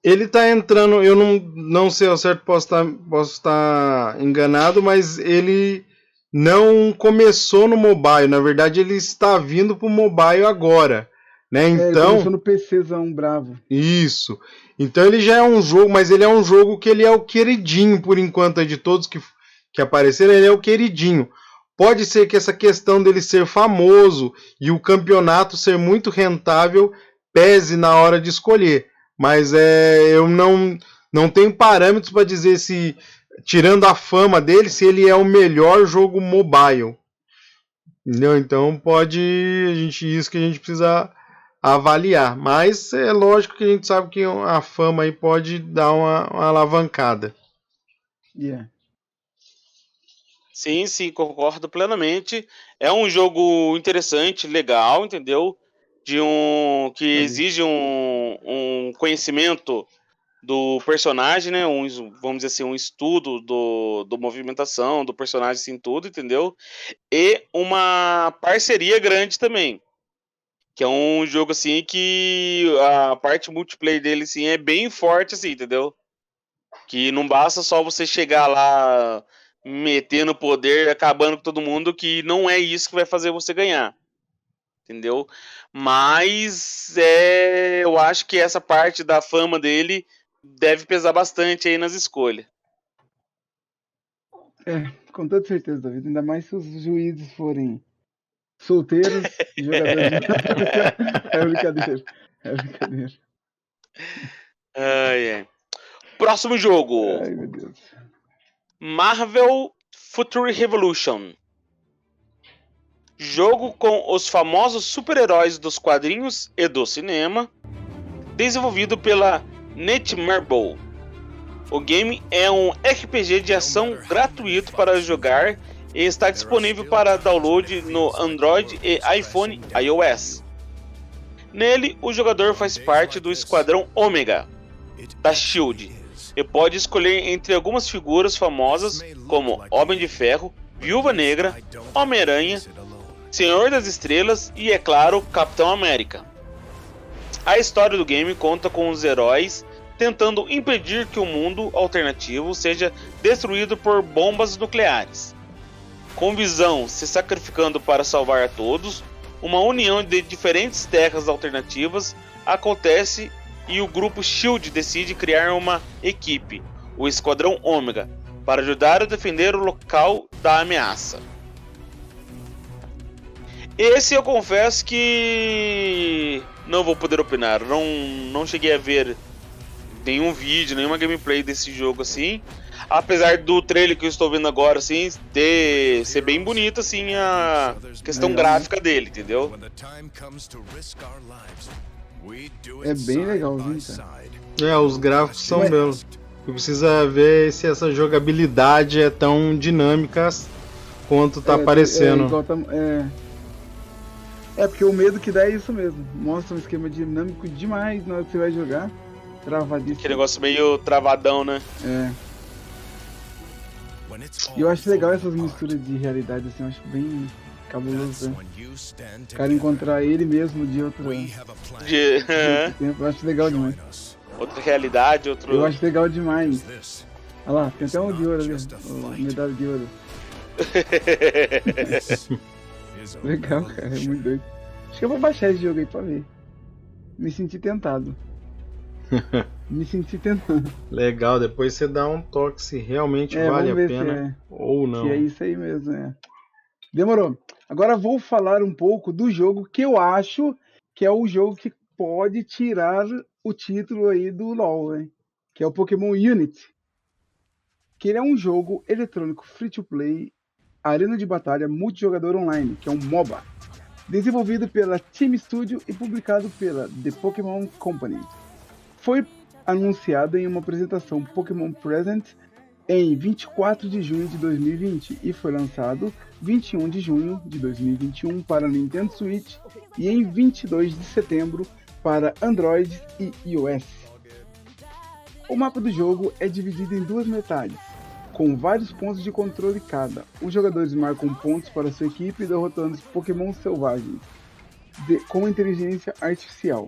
ele tá entrando, eu não sei ao certo, posso estar enganado, mas ele não começou no mobile, na verdade ele está vindo pro mobile agora, né? Ele Então, começou no PCzão bravo. isso. Então ele já é um jogo, mas ele é um jogo que ele é o queridinho por enquanto de todos que apareceram, ele é o queridinho. Pode ser que essa questão dele ser famoso e o campeonato ser muito rentável pese na hora de escolher. Mas eu não tenho parâmetros para dizer se, tirando a fama dele, se ele é o melhor jogo mobile. Entendeu? Então isso que a gente precisa avaliar. Mas é lógico que a gente sabe que a fama aí pode dar uma alavancada. Yeah. Sim, concordo plenamente. É um jogo interessante, legal, entendeu? Que exige um conhecimento do personagem, né? Vamos dizer assim, um estudo do movimentação, do personagem, assim, tudo, entendeu? E uma parceria grande também. Que é um jogo, assim, que a parte multiplayer dele, assim, é bem forte, assim, entendeu? Que não basta só você chegar lá metendo poder, acabando com todo mundo, que não é isso que vai fazer você ganhar. Entendeu? Mas eu acho que essa parte da fama dele deve pesar bastante aí nas escolhas. Com toda certeza, David. Ainda mais se os juízes forem solteiros, jogadores de É brincadeira. É brincadeira. Próximo jogo. Ai, meu Deus. Marvel Future Revolution. Jogo com os famosos super-heróis dos quadrinhos e do cinema, desenvolvido pela Netmarble. O game é um RPG de ação gratuito para jogar e está disponível para download no Android e iPhone iOS. Nele, o jogador faz parte do Esquadrão Ômega da SHIELD e pode escolher entre algumas figuras famosas como Homem de Ferro, Viúva Negra, Homem-Aranha, Senhor das Estrelas e, é claro, Capitão América. A história do game conta com os heróis tentando impedir que o mundo alternativo seja destruído por bombas nucleares. Com Visão se sacrificando para salvar a todos, uma união de diferentes terras alternativas acontece e o grupo SHIELD decide criar uma equipe, o Esquadrão Ômega, para ajudar a defender o local da ameaça. Esse eu confesso que não vou poder opinar, não cheguei a ver nenhum vídeo, nenhuma gameplay desse jogo assim. Apesar do trailer que eu estou vendo agora, assim, ser bem bonito, assim, a questão gráfica dele, entendeu? É bem legalzinho, cara. Os gráficos são belos. Precisa ver se essa jogabilidade é tão dinâmica quanto tá aparecendo. Porque o medo que dá é isso mesmo. Mostra um esquema dinâmico demais na hora que você vai jogar. Travadíssimo. Aquele negócio meio travadão, né? E eu acho legal essas misturas de realidade, assim, eu acho bem cabuloso, né? O cara encontrar ele mesmo de outro tempo, eu acho legal demais. Outra realidade, outro... Eu acho legal demais. Olha lá, tem até um de ouro ali, medalha de ouro. Legal, cara, é muito doido. Acho que eu vou baixar esse jogo aí pra ver. Me senti tentado. Legal, depois você dá um toque se realmente vale a pena ou não. Que é isso aí mesmo, Demorou. Agora vou falar um pouco do jogo que eu acho que é o jogo que pode tirar o título aí do LoL, né? Que é o Pokémon Unity. Que ele é um jogo eletrônico free-to-play, arena de batalha multijogador online, que é um MOBA. Desenvolvido pela Team Studio e publicado pela The Pokémon Company. Foi anunciado em uma apresentação Pokémon Present em 24 de junho de 2020 e foi lançado 21 de junho de 2021 para Nintendo Switch e em 22 de setembro para Android e iOS. O mapa do jogo é dividido em duas metades, com vários pontos de controle cada. Os jogadores marcam pontos para sua equipe derrotando os Pokémon selvagens com inteligência artificial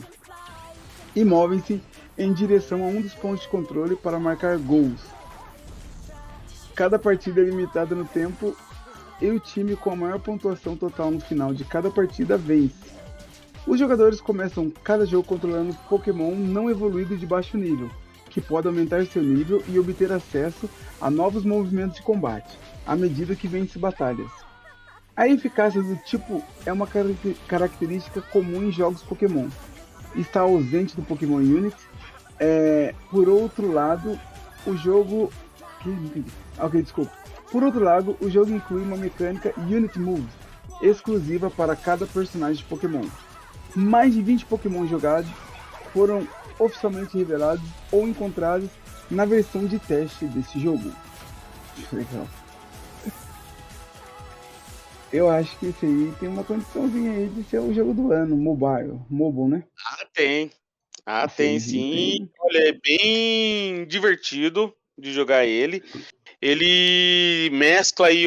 e movem-se em direção a um dos pontos de controle para marcar gols. Cada partida é limitada no tempo e o time com a maior pontuação total no final de cada partida vence. Os jogadores começam cada jogo controlando Pokémon não evoluído de baixo nível, que pode aumentar seu nível e obter acesso a novos movimentos de combate, à medida que vence batalhas. A eficácia do tipo é uma característica comum em jogos Pokémon. Está ausente do Pokémon Unity. Por outro lado, o jogo... Por outro lado, o jogo inclui uma mecânica Unity Move, exclusiva para cada personagem de Pokémon. Mais de 20 Pokémon jogados foram oficialmente revelados ou encontrados na versão de teste desse jogo. Legal. Eu acho que esse aí tem uma condiçãozinha aí de ser o jogo do ano, mobile, né? Tem. Tem sim. Olha, é bem divertido de jogar ele. Ele mescla aí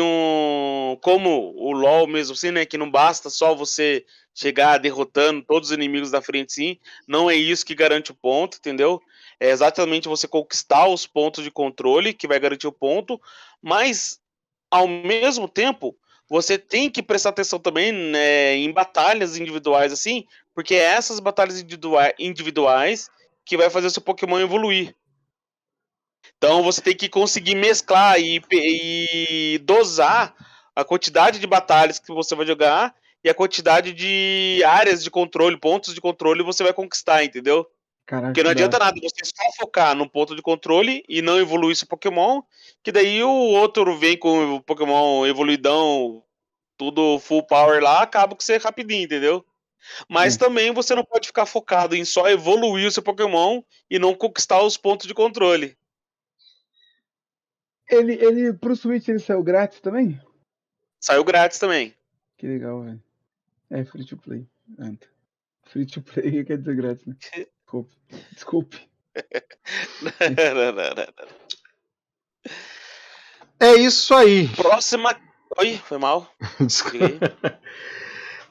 como o LoL mesmo assim, né? Que não basta só você chegar derrotando todos os inimigos da frente, sim. Não é isso que garante o ponto, entendeu? É exatamente você conquistar os pontos de controle que vai garantir o ponto, mas ao mesmo tempo você tem que prestar atenção também, né, em batalhas individuais, assim, porque é essas batalhas individuais que vai fazer o seu Pokémon evoluir. Então você tem que conseguir mesclar e dosar a quantidade de batalhas que você vai jogar e a quantidade de áreas de controle, pontos de controle você vai conquistar, entendeu? Caraca, Porque não que da adianta hora. nada você só focar no ponto de controle e não evoluir seu Pokémon, que daí o outro vem com o Pokémon evoluidão, tudo full power lá, acaba com você rapidinho, entendeu? Mas É. também você não pode ficar focado em só evoluir o seu Pokémon e não conquistar os pontos de controle. Ele pro Switch ele saiu grátis também? Saiu grátis também. Que legal, velho. É free to play. Anta. Free to play quer dizer grátis, né? Desculpe. É isso aí. Próxima. Oi, foi mal. Desculpa.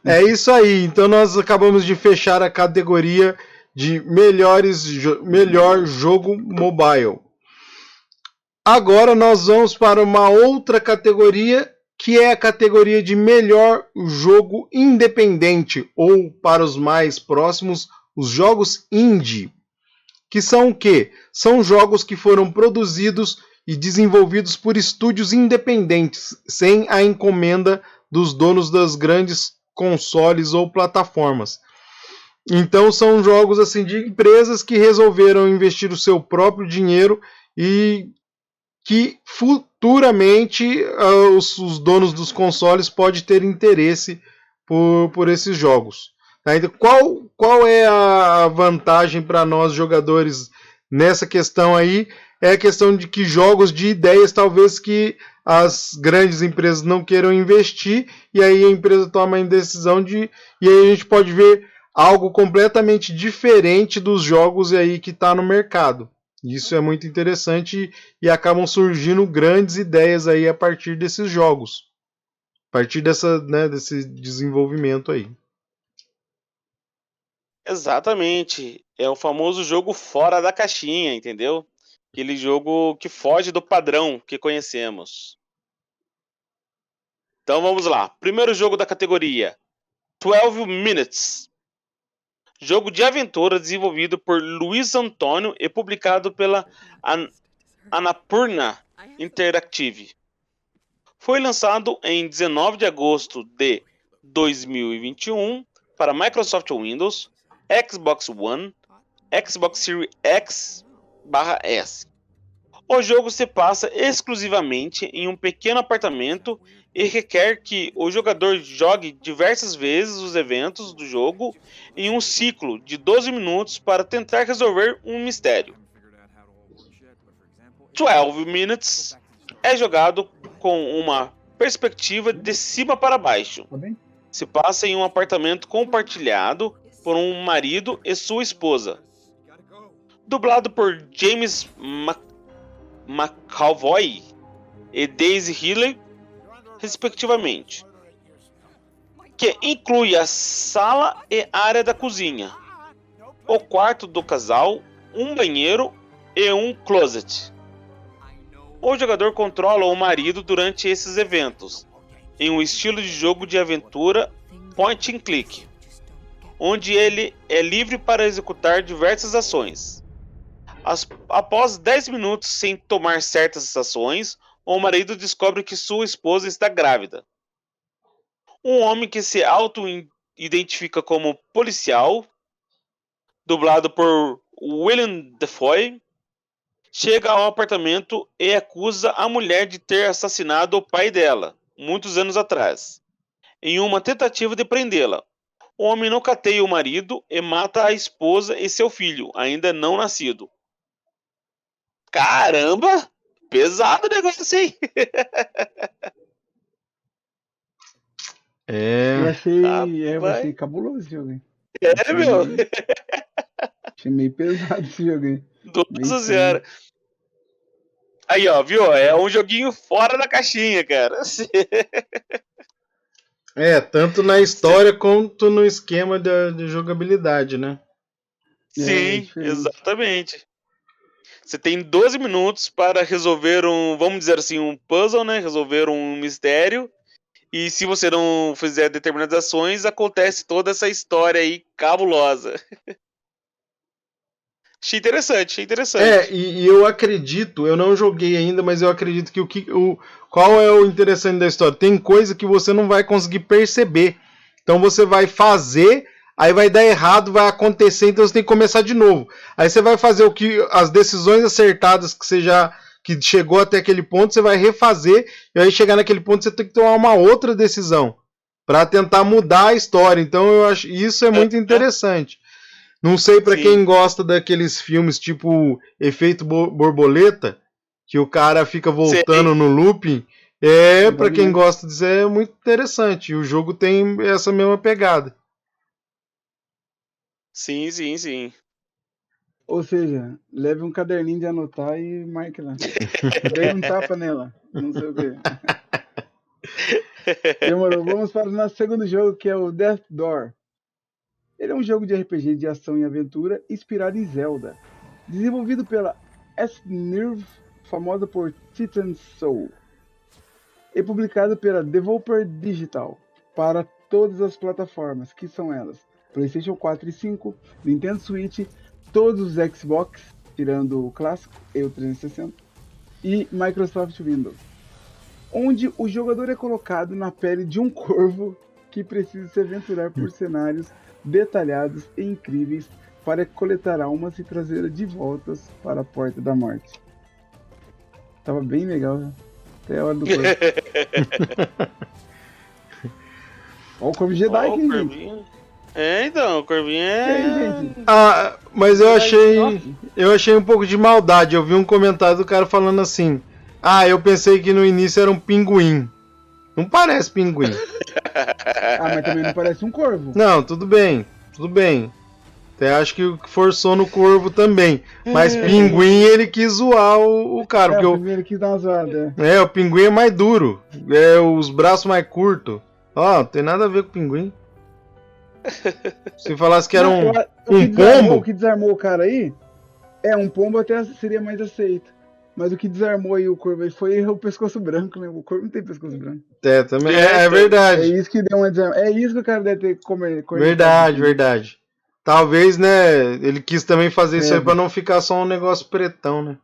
É isso aí. Então nós acabamos de fechar a categoria de melhor jogo mobile. Agora nós vamos para uma outra categoria, que é a categoria de melhor jogo independente, ou para os mais próximos, os jogos indie. Que são o quê? São jogos que foram produzidos e desenvolvidos por estúdios independentes, sem a encomenda dos donos das grandes consoles ou plataformas. Então são jogos assim de empresas que resolveram investir o seu próprio dinheiro e que futuramente os donos dos consoles podem ter interesse por esses jogos. Então, qual é a vantagem para nós jogadores nessa questão aí? É a questão de que jogos de ideias talvez que as grandes empresas não queiram investir, e aí a empresa toma a decisão e aí a gente pode ver algo completamente diferente dos jogos aí que está no mercado. Isso é muito interessante e acabam surgindo grandes ideias aí a partir desses jogos, a partir desse desenvolvimento aí. Exatamente. É o famoso jogo fora da caixinha, entendeu? Aquele jogo que foge do padrão que conhecemos. Então vamos lá. Primeiro jogo da categoria: 12 Minutes. Jogo de aventura desenvolvido por Luiz Antônio e publicado pela Annapurna Interactive. Foi lançado em 19 de agosto de 2021 para Microsoft Windows, Xbox One, Xbox Series X/S. O jogo se passa exclusivamente em um pequeno apartamento e requer que o jogador jogue diversas vezes os eventos do jogo em um ciclo de 12 minutos para tentar resolver um mistério. 12 Minutes é jogado com uma perspectiva de cima para baixo. Tá bem? Se passa em um apartamento compartilhado por um marido e sua esposa. Dublado por James McAvoy e Daisy Ridley, respectivamente. Que inclui a sala e área da cozinha, o quarto do casal, um banheiro e um closet. O jogador controla o marido durante esses eventos, em um estilo de jogo de aventura point and click, onde ele é livre para executar diversas ações. Após 10 minutos sem tomar certas ações, o marido descobre que sua esposa está grávida. Um homem que se auto-identifica como policial, dublado por William Dafoe, chega ao apartamento e acusa a mulher de ter assassinado o pai dela, muitos anos atrás, em uma tentativa de prendê-la. O homem nocauteia o marido e mata a esposa e seu filho, ainda não nascido. Caramba! Pesado o negócio, hein? Eu achei, eu Rapaz. achei cabuloso esse jogo, hein? É, meu. Achei meio pesado esse jogo, hein? Nossa senhora. Aí, ó, viu? É um joguinho fora da caixinha, cara. Tanto na história quanto no esquema de jogabilidade, né? Sim, exatamente. Você tem 12 minutos para resolver vamos dizer assim, um puzzle, né? Resolver um mistério. E se você não fizer determinadas ações, acontece toda essa história aí cabulosa. Achei interessante, achei interessante. E eu acredito, eu não joguei ainda, mas eu acredito que qual é o interessante da história? Tem coisa que você não vai conseguir perceber. Então você vai fazer, aí vai dar errado, vai acontecer, então você tem que começar de novo. Aí você vai fazer as decisões acertadas que chegou até aquele ponto, você vai refazer, e aí chegar naquele ponto você tem que tomar uma outra decisão para tentar mudar a história. Então eu acho isso é muito interessante. Não sei para quem gosta daqueles filmes tipo Efeito Borboleta, que o cara fica voltando no looping. Para quem gosta disso é muito interessante. E o jogo tem essa mesma pegada. Sim, sim, sim. Ou seja, leve um caderninho de anotar e marque lá. Dei um tapa nela. Não sei o quê. Demorou. Vamos para o nosso segundo jogo, que é o Death Door. Ele é um jogo de RPG de ação e aventura inspirado em Zelda. Desenvolvido pela S-Nerve, famosa por Titan Soul. E publicado pela Devolver Digital para todas as plataformas, que são elas: PlayStation 4 e 5, Nintendo Switch, todos os Xbox, tirando o clássico e o 360, e Microsoft Windows. Onde o jogador é colocado na pele de um corvo que precisa se aventurar por cenários detalhados e incríveis para coletar almas e trazê-las de volta para a Porta da Morte. Tava bem legal, né? Até a hora do corvo. Olha o Corvo Jedi aqui, gente. Então, o Corvinho gente? Mas eu achei um pouco de maldade. Eu vi um comentário do cara falando assim: eu pensei que no início era um pinguim. Não parece pinguim. Mas também não parece um corvo. Não, tudo bem. Até acho que forçou no corvo também. Mas pinguim ele quis zoar o cara. Porque o pinguim ele quis dar uma zoada. O pinguim é mais duro. Os braços mais curtos. Não tem nada a ver com o pinguim. Se falasse que era um pombo. O que desarmou o cara aí, um pombo até seria mais aceito. Mas o que desarmou aí o corvo aí foi o pescoço branco, né? O corvo não tem pescoço branco. Também é verdade. É isso que deu uma desarmada. É isso que o cara deve ter comido. Verdade. Talvez, né, ele quis também fazer isso aí pra não ficar só um negócio pretão, né?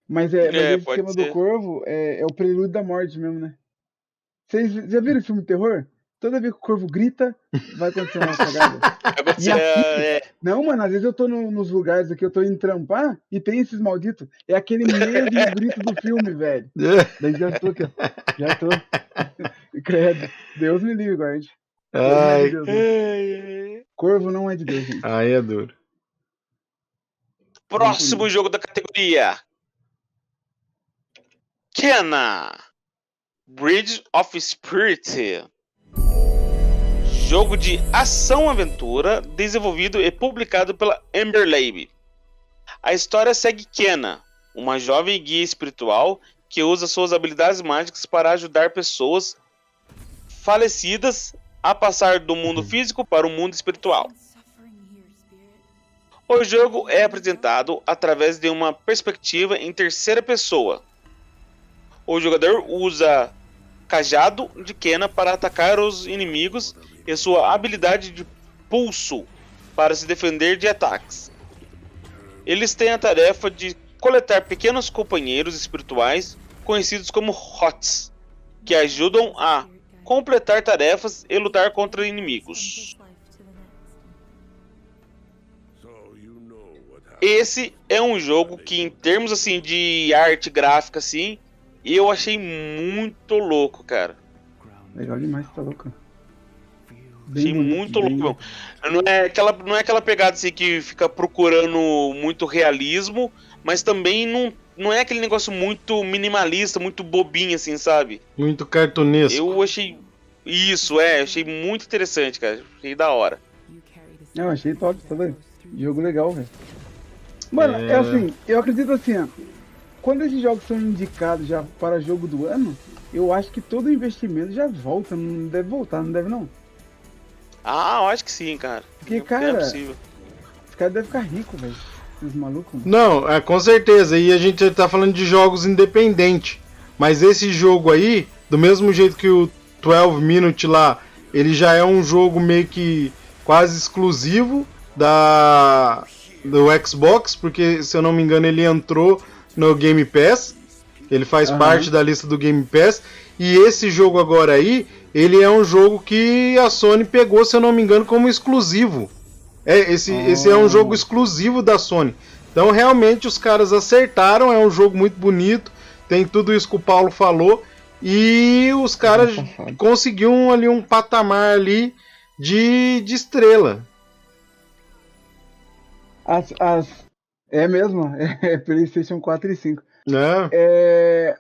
Mas esse esquema do corvo é o prelúdio da morte mesmo, né? Vocês já viram filme de terror? Toda vez que o corvo grita, vai acontecer uma cagada. Não, mano, às vezes eu tô nos lugares aqui, eu tô indo trampar e tem esses malditos. É aquele mesmo grito do filme, velho. Daí já tô aqui, já tô. Credo. Deus me livre, guarde. Corvo não é de Deus, gente. Aí é duro. Próximo jogo da categoria: Kena Bridge of Spirit. Jogo de ação-aventura desenvolvido e publicado pela Ember Lab. A história segue Kena, uma jovem guia espiritual que usa suas habilidades mágicas para ajudar pessoas falecidas a passar do mundo físico para o mundo espiritual. O jogo é apresentado através de uma perspectiva em terceira pessoa. O jogador usa cajado de Kena para atacar os inimigos e sua habilidade de pulso para se defender de ataques. Eles têm a tarefa de coletar pequenos companheiros espirituais conhecidos como HOTS, que ajudam a completar tarefas e lutar contra inimigos. Esse é um jogo que, em termos assim de arte gráfica assim, eu achei muito louco, cara. Legal demais, tá louco. Achei muito louco. Não é aquela pegada assim que fica procurando muito realismo, mas também não é aquele negócio muito minimalista, muito bobinho assim, sabe? Muito cartunesco. Eu achei achei muito interessante, cara. Achei da hora. Eu achei top, tá vendo? Jogo legal, velho. Mano, é assim, eu acredito assim, ó. Quando esses jogos são indicados já para jogo do ano, eu acho que todo investimento já volta, não deve voltar, não deve não? Eu acho que sim, cara. Porque, cara, os caras devem ficar ricos, velho. Os malucos. Não, com certeza. E a gente tá falando de jogos independentes. Mas esse jogo aí, do mesmo jeito que o 12 Minute lá, ele já é um jogo meio que quase exclusivo da do Xbox, porque se eu não me engano ele entrou no Game Pass, ele faz parte da lista do Game Pass, e esse jogo agora aí, ele é um jogo que a Sony pegou, se eu não me engano, como exclusivo. Esse é um jogo exclusivo da Sony. Então realmente os caras acertaram, é um jogo muito bonito, tem tudo isso que o Paulo falou, e os caras conseguiram ali um patamar ali de estrela. É mesmo, é PlayStation 4 e 5. É.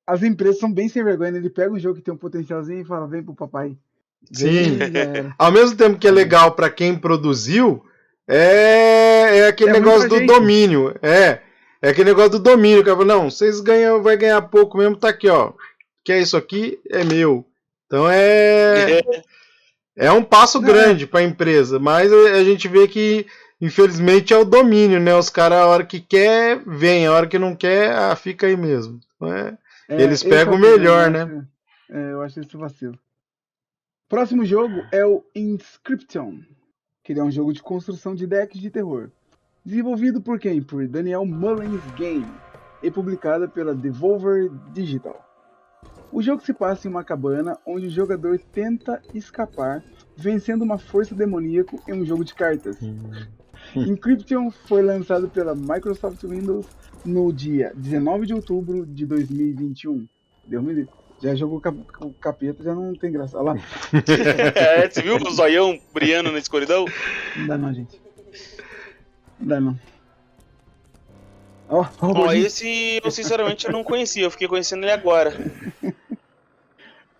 As empresas são bem sem vergonha, né? Ele pega um jogo que tem um potencialzinho e fala, vem pro papai. Sim. Ao mesmo tempo que é legal para quem produziu, é aquele negócio do domínio. É aquele negócio do domínio. Que não, vocês vai ganhar pouco mesmo, tá aqui, ó. Que é isso aqui, é meu. Então é um passo grande para a empresa, mas a gente vê que infelizmente é o domínio, né? Os caras, a hora que quer, vem, a hora que não quer, fica aí mesmo. Eles pegam o melhor, né? Eu acho isso vacilo. Próximo jogo é o Inscription, que ele é um jogo de construção de decks de terror. Desenvolvido por quem? Por Daniel Mullins Game e publicado pela Devolver Digital. O jogo se passa em uma cabana onde o jogador tenta escapar, vencendo uma força demoníaca em um jogo de cartas. Inscription foi lançado pela Microsoft Windows no dia 19 de outubro de 2021. Deu me livre. Já jogou o capeta, já não tem graça. Olha lá. Você viu o zoião brilhando na escuridão? Não dá não, gente. Não dá não. Esse eu sinceramente não conhecia, eu fiquei conhecendo ele agora.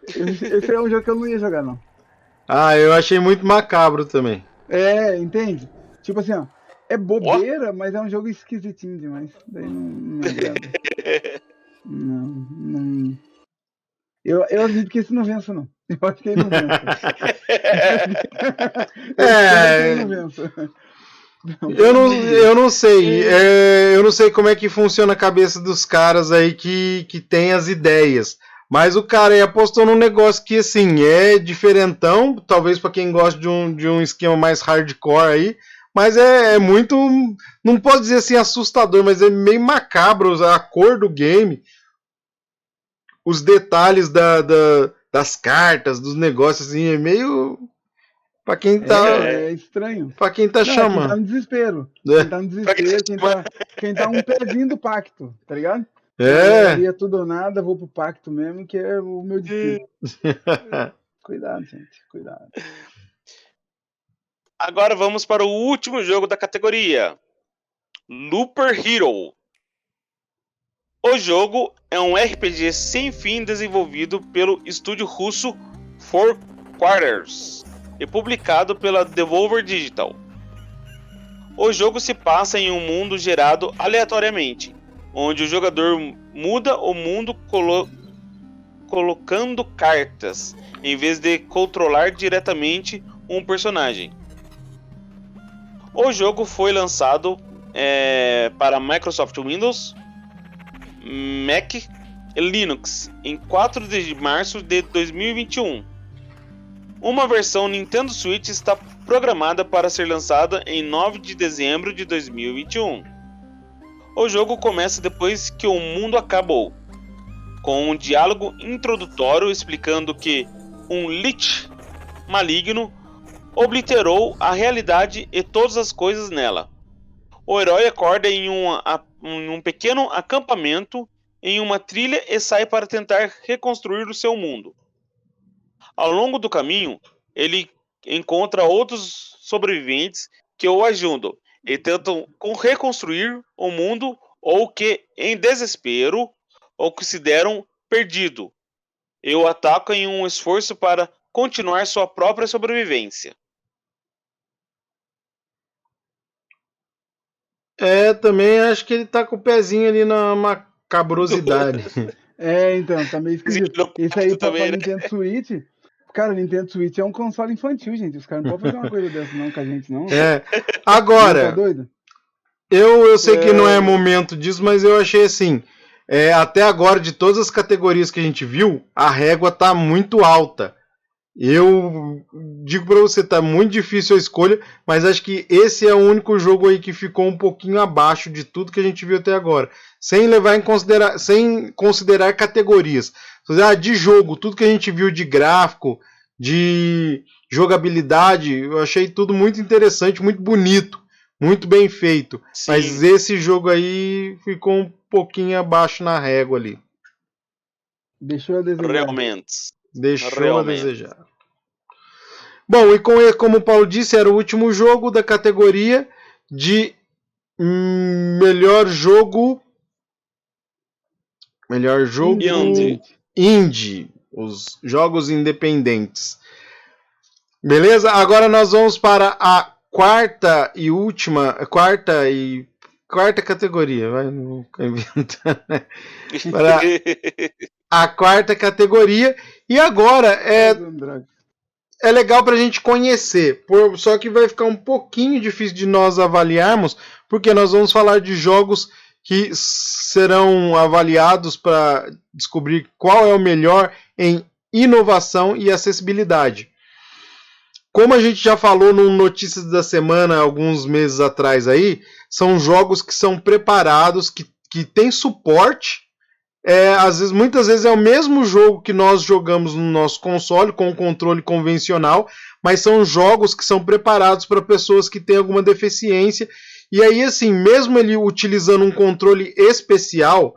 Esse é um jogo que eu não ia jogar, não. Eu achei muito macabro também. Entende? Tipo assim, ó. É bobeira, mas é um jogo esquisitinho demais. Daí não agrada. Não. Eu acredito que esse não vença, não. Eu acho que ele não vença. Eu não sei. Eu não sei como é que funciona a cabeça dos caras aí que tem as ideias. Mas o cara aí apostou num negócio que, assim, é diferentão. Talvez para quem gosta de um esquema mais hardcore aí. Mas é muito... Não posso dizer assim assustador, mas é meio macabro a cor do game. Os detalhes das cartas, dos negócios, assim, é meio... Pra quem tá... É estranho. Pra quem tá chamando. Quem tá no desespero. Quem tá um pezinho do pacto, tá ligado? Ia tudo ou nada, vou pro pacto mesmo, que é o meu destino. Cuidado, gente, cuidado. Agora vamos para o último jogo da categoria. Looper Hero. O jogo é um RPG sem fim desenvolvido pelo estúdio russo Four Quarters e publicado pela Devolver Digital. O jogo se passa em um mundo gerado aleatoriamente, onde o jogador muda o mundo colocando cartas, em vez de controlar diretamente um personagem. O jogo foi lançado para Microsoft Windows, Mac e Linux em 4 de março de 2021. Uma versão Nintendo Switch está programada para ser lançada em 9 de dezembro de 2021. O jogo começa depois que o mundo acabou, com um diálogo introdutório explicando que um Lich maligno obliterou a realidade e todas as coisas nela. O herói acorda em um pequeno acampamento em uma trilha e sai para tentar reconstruir o seu mundo. Ao longo do caminho, ele encontra outros sobreviventes que o ajudam e tentam reconstruir o mundo ou que, em desespero, ou consideram perdido e o atacam em um esforço para continuar sua própria sobrevivência. Também acho que ele tá com o pezinho ali na macabrosidade. Então, tá meio esquisito. Isso aí pra Nintendo Switch. Cara, Nintendo Switch é um console infantil, gente. Os caras não podem fazer uma coisa dessa não com a gente, não. Agora, tá doido? Eu sei que não é momento disso, mas eu achei assim, até agora, de todas as categorias que a gente viu, a régua tá muito alta. Eu digo pra você, tá muito difícil a escolha, mas acho que esse é o único jogo aí que ficou um pouquinho abaixo de tudo que a gente viu até agora. Sem considerar categorias. De jogo, tudo que a gente viu de gráfico, de jogabilidade, eu achei tudo muito interessante, muito bonito, muito bem feito. Sim. Mas esse jogo aí ficou um pouquinho abaixo na régua ali. Deixou a desejar. Realmente. Deixou a desejar. Bom, e como o Paulo disse, era o último jogo da categoria de melhor jogo indie, os jogos independentes. Beleza? Agora nós vamos para a quarta categoria, vai, não ficar inventando, né? Para a quarta categoria, e agora é legal para a gente conhecer, só que vai ficar um pouquinho difícil de nós avaliarmos, porque nós vamos falar de jogos que serão avaliados para descobrir qual é o melhor em inovação e acessibilidade. Como a gente já falou no Notícias da Semana alguns meses atrás aí, são jogos que são preparados, que têm suporte. Muitas vezes é o mesmo jogo que nós jogamos no nosso console, com o controle convencional, mas são jogos que são preparados para pessoas que têm alguma deficiência. E aí, assim, mesmo ele utilizando um controle especial,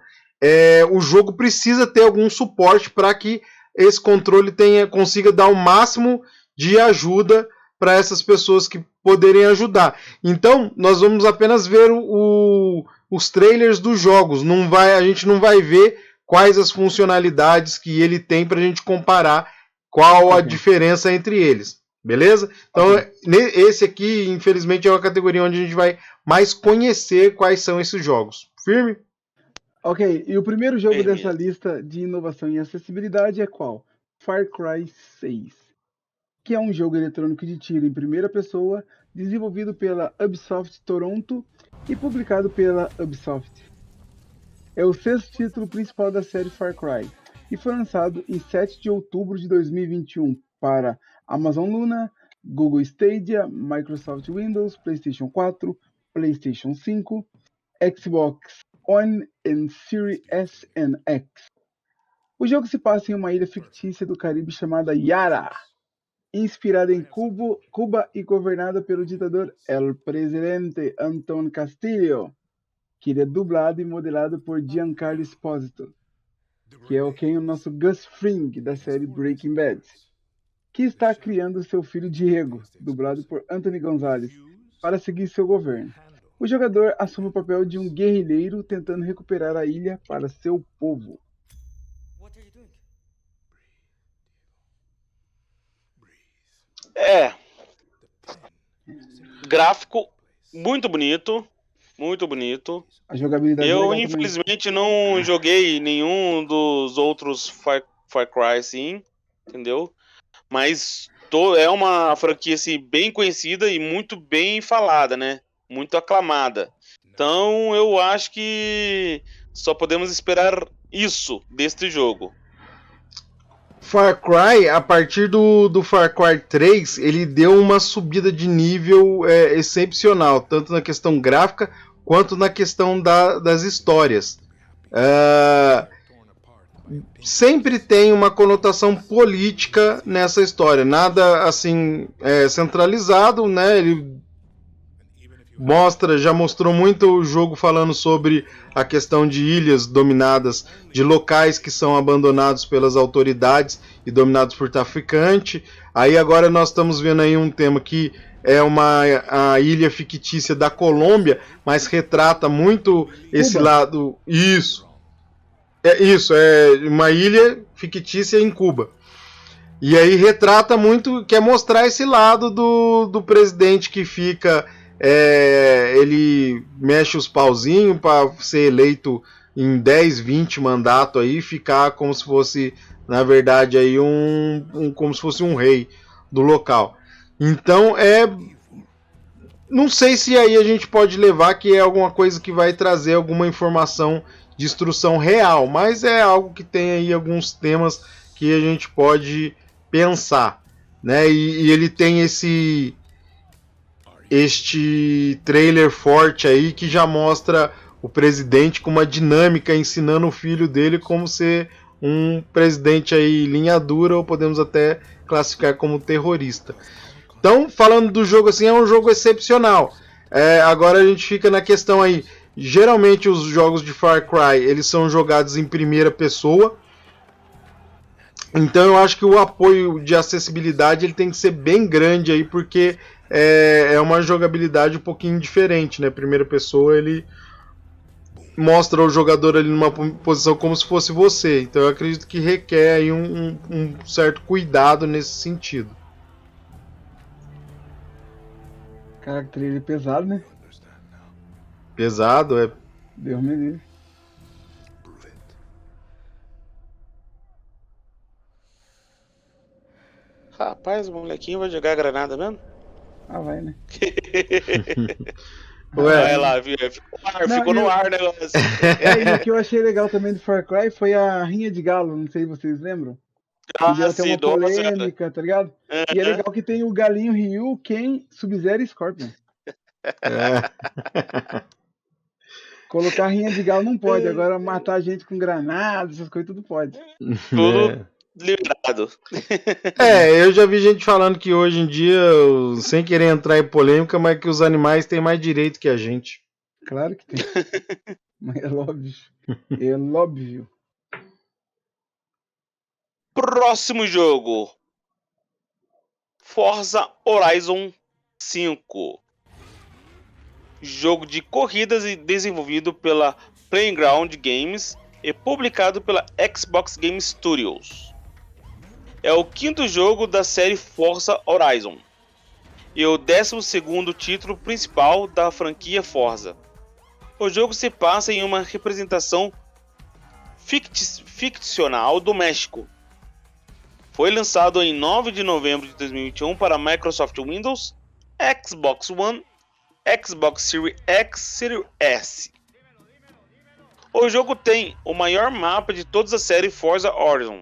o jogo precisa ter algum suporte para que esse controle consiga dar o máximo de ajuda para essas pessoas que poderem ajudar. Então, nós vamos apenas ver os trailers dos jogos. A gente não vai ver quais as funcionalidades que ele tem para a gente comparar qual a diferença entre eles. Beleza? Então, esse aqui, infelizmente, é uma categoria onde a gente vai mais conhecer quais são esses jogos. Firme? Ok, e o primeiro jogo dessa lista de inovação e acessibilidade é qual? Far Cry 6, que é um jogo eletrônico de tiro em primeira pessoa, desenvolvido pela Ubisoft Toronto e publicado pela Ubisoft. É o sexto título principal da série Far Cry e foi lançado em 7 de outubro de 2021 para Amazon Luna, Google Stadia, Microsoft Windows, PlayStation 4, PlayStation 5, Xbox One e Series S e X. O jogo se passa em uma ilha fictícia do Caribe chamada Yara, inspirada em Cuba e governada pelo ditador El Presidente Anton Castillo, que ele é dublado e modelado por Giancarlo Esposito, que é o nosso Gus Fring da série Breaking Bad, que está criando seu filho Diego, dublado por Anthony Gonzalez, para seguir seu governo. O jogador assume o papel de um guerrilheiro tentando recuperar a ilha para seu povo. Gráfico muito bonito, muito bonito. A jogabilidade eu infelizmente não joguei nenhum dos outros Far Cry, assim, entendeu? Mas é uma franquia assim, bem conhecida e muito bem falada, né? Muito aclamada. Então eu acho que só podemos esperar isso deste jogo. Far Cry, a partir do Far Cry 3, ele deu uma subida de nível excepcional, tanto na questão gráfica quanto na questão das histórias. Sempre tem uma conotação política nessa história, nada assim centralizado, né? Ele já mostrou muito o jogo falando sobre a questão de ilhas dominadas, de locais que são abandonados pelas autoridades e dominados por traficante. Aí agora nós estamos vendo aí um tema que é a ilha fictícia da Colômbia, mas retrata muito esse lado. Isso é uma ilha fictícia em Cuba. E aí retrata muito, quer mostrar esse lado do presidente que fica... ele mexe os pauzinhos para ser eleito em 10, 20 mandatos aí, ficar como se fosse, na verdade, aí como se fosse um rei do local. Então não sei se aí a gente pode levar que é alguma coisa que vai trazer alguma informação de instrução real, mas é algo que tem aí alguns temas que a gente pode pensar. né? E ele tem este trailer forte aí que já mostra o presidente com uma dinâmica ensinando o filho dele como ser um presidente aí linha dura, ou podemos até classificar como terrorista. Então, falando do jogo assim, é um jogo excepcional. Agora a gente fica na questão aí, geralmente os jogos de Far Cry, eles são jogados em primeira pessoa. Então eu acho que o apoio de acessibilidade ele tem que ser bem grande aí, porque é uma jogabilidade um pouquinho diferente, né? Primeira pessoa ele mostra o jogador ali numa posição como se fosse você. Então eu acredito que requer aí um certo cuidado nesse sentido. Cara, trailer pesado, né? Pesado, Deus me livre. Rapaz, o molequinho vai jogar granada mesmo? Ah, vai, né? Ué, Vai lá, ficou no ar o negócio. E o que eu achei legal também do Far Cry foi a rinha de galo, não sei se vocês lembram. Que deu até sim, uma nossa, polêmica, tá ligado? E é legal que tem o galinho Ryu, Ken, Sub-Zero e Scorpion. Colocar rinha de galo não pode, agora matar gente com granada, essas coisas tudo pode. tudo liberado. Eu já vi gente falando que hoje em dia, sem querer entrar em polêmica, mas que os animais têm mais direito que a gente. Claro que tem. Mas é óbvio. É óbvio. Próximo jogo. Forza Horizon 5. Jogo de corridas e desenvolvido pela Playground Games e publicado pela Xbox Game Studios. É o quinto jogo da série Forza Horizon e o 12º título principal da franquia Forza. O jogo se passa em uma representação ficcional do México. Foi lançado em 9 de novembro de 2021 para Microsoft Windows, Xbox One, Xbox Series X, Series S. O jogo tem o maior mapa de toda a série Forza Horizon,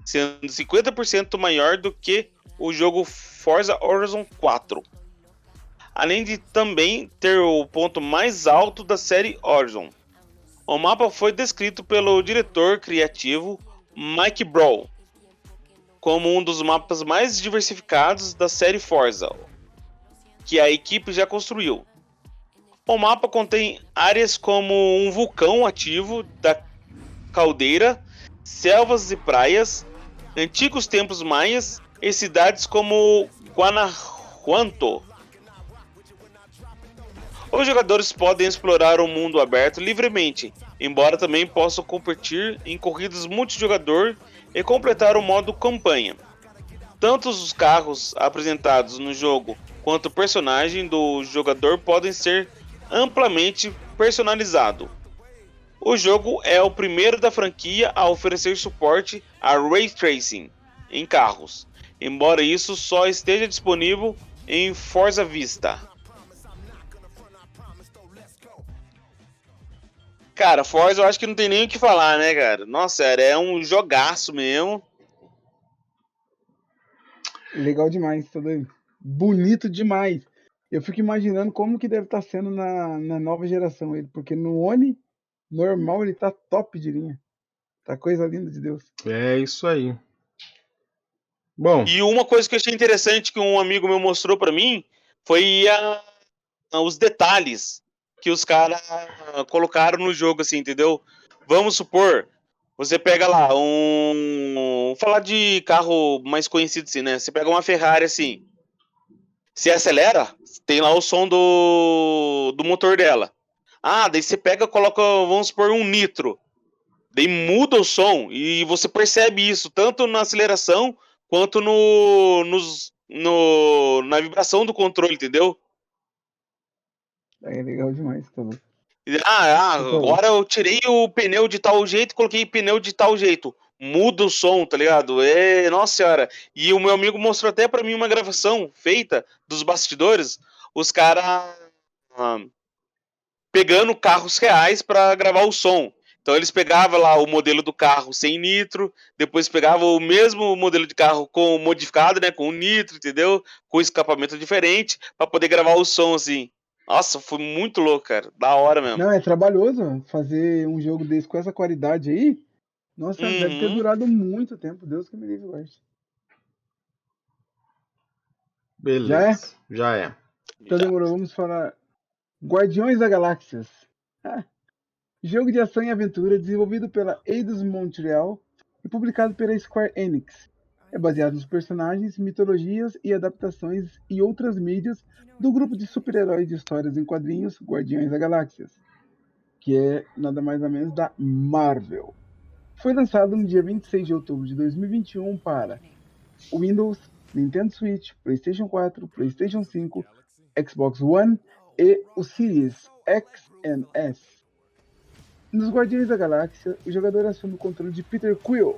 sendo 50% maior do que o jogo Forza Horizon 4. Além de também ter o ponto mais alto da série Horizon. O mapa foi descrito pelo diretor criativo Mike Brown como um dos mapas mais diversificados da série Forza, que a equipe já construiu. O mapa contém áreas como um vulcão ativo da caldeira, selvas e praias, antigos templos maias e cidades como Guanajuato. Os jogadores podem explorar o mundo aberto livremente, embora também possam competir em corridas multijogador e completar o modo campanha. Tanto os carros apresentados no jogo quanto o personagem do jogador podem ser amplamente personalizado. O jogo é o primeiro da franquia a oferecer suporte a Ray Tracing em carros, embora isso só esteja disponível em Forza Vista. Cara, Forza eu acho que não tem nem o que falar, né, cara? Nossa, é um jogaço mesmo. Legal demais, tá doido? Bonito demais. Eu fico imaginando como que deve estar sendo na nova geração ele, porque no One normal ele tá top de linha. Tá coisa linda de Deus. É isso aí. Bom, E uma coisa que eu achei interessante que um amigo meu mostrou pra mim foi os detalhes que os caras colocaram no jogo, assim, entendeu? Vamos supor, você pega lá vou falar de carro mais conhecido assim, né? Você pega uma Ferrari assim, se acelera, tem lá o som do motor dela. Daí você pega, coloca, vamos supor, um nitro. Daí muda o som e você percebe isso tanto na aceleração quanto na vibração do controle, entendeu? É legal demais, tá louco. Agora eu tirei o pneu de tal jeito e coloquei pneu de tal jeito. Muda o som, tá ligado? Nossa senhora. E o meu amigo mostrou até pra mim uma gravação feita dos bastidores, os caras pegando carros reais pra gravar o som. Então eles pegavam lá o modelo do carro sem nitro, depois pegavam o mesmo modelo de carro com modificado, né, com nitro, entendeu? Com escapamento diferente, para poder gravar o som assim. Nossa, foi muito louco, cara. Da hora mesmo. Não, é trabalhoso fazer um jogo desse com essa qualidade aí. Nossa, deve ter Uhum. durado muito tempo. Deus que me livre, guarde. Beleza, já é. Então Já. demorou, vamos falar. Guardiões da Galáxias. Ah, jogo de ação e aventura desenvolvido pela Eidos Montreal e publicado pela Square Enix. É baseado nos personagens, mitologias e adaptações e outras mídias do grupo de super-heróis de histórias em quadrinhos Guardiões da Galáxias, que é nada mais nada menos da Marvel. Foi lançado no dia 26 de outubro de 2021 para Windows, Nintendo Switch, PlayStation 4, PlayStation 5, Xbox One e o Series X e S. Nos Guardiões da Galáxia, o jogador assume o controle de Peter Quill,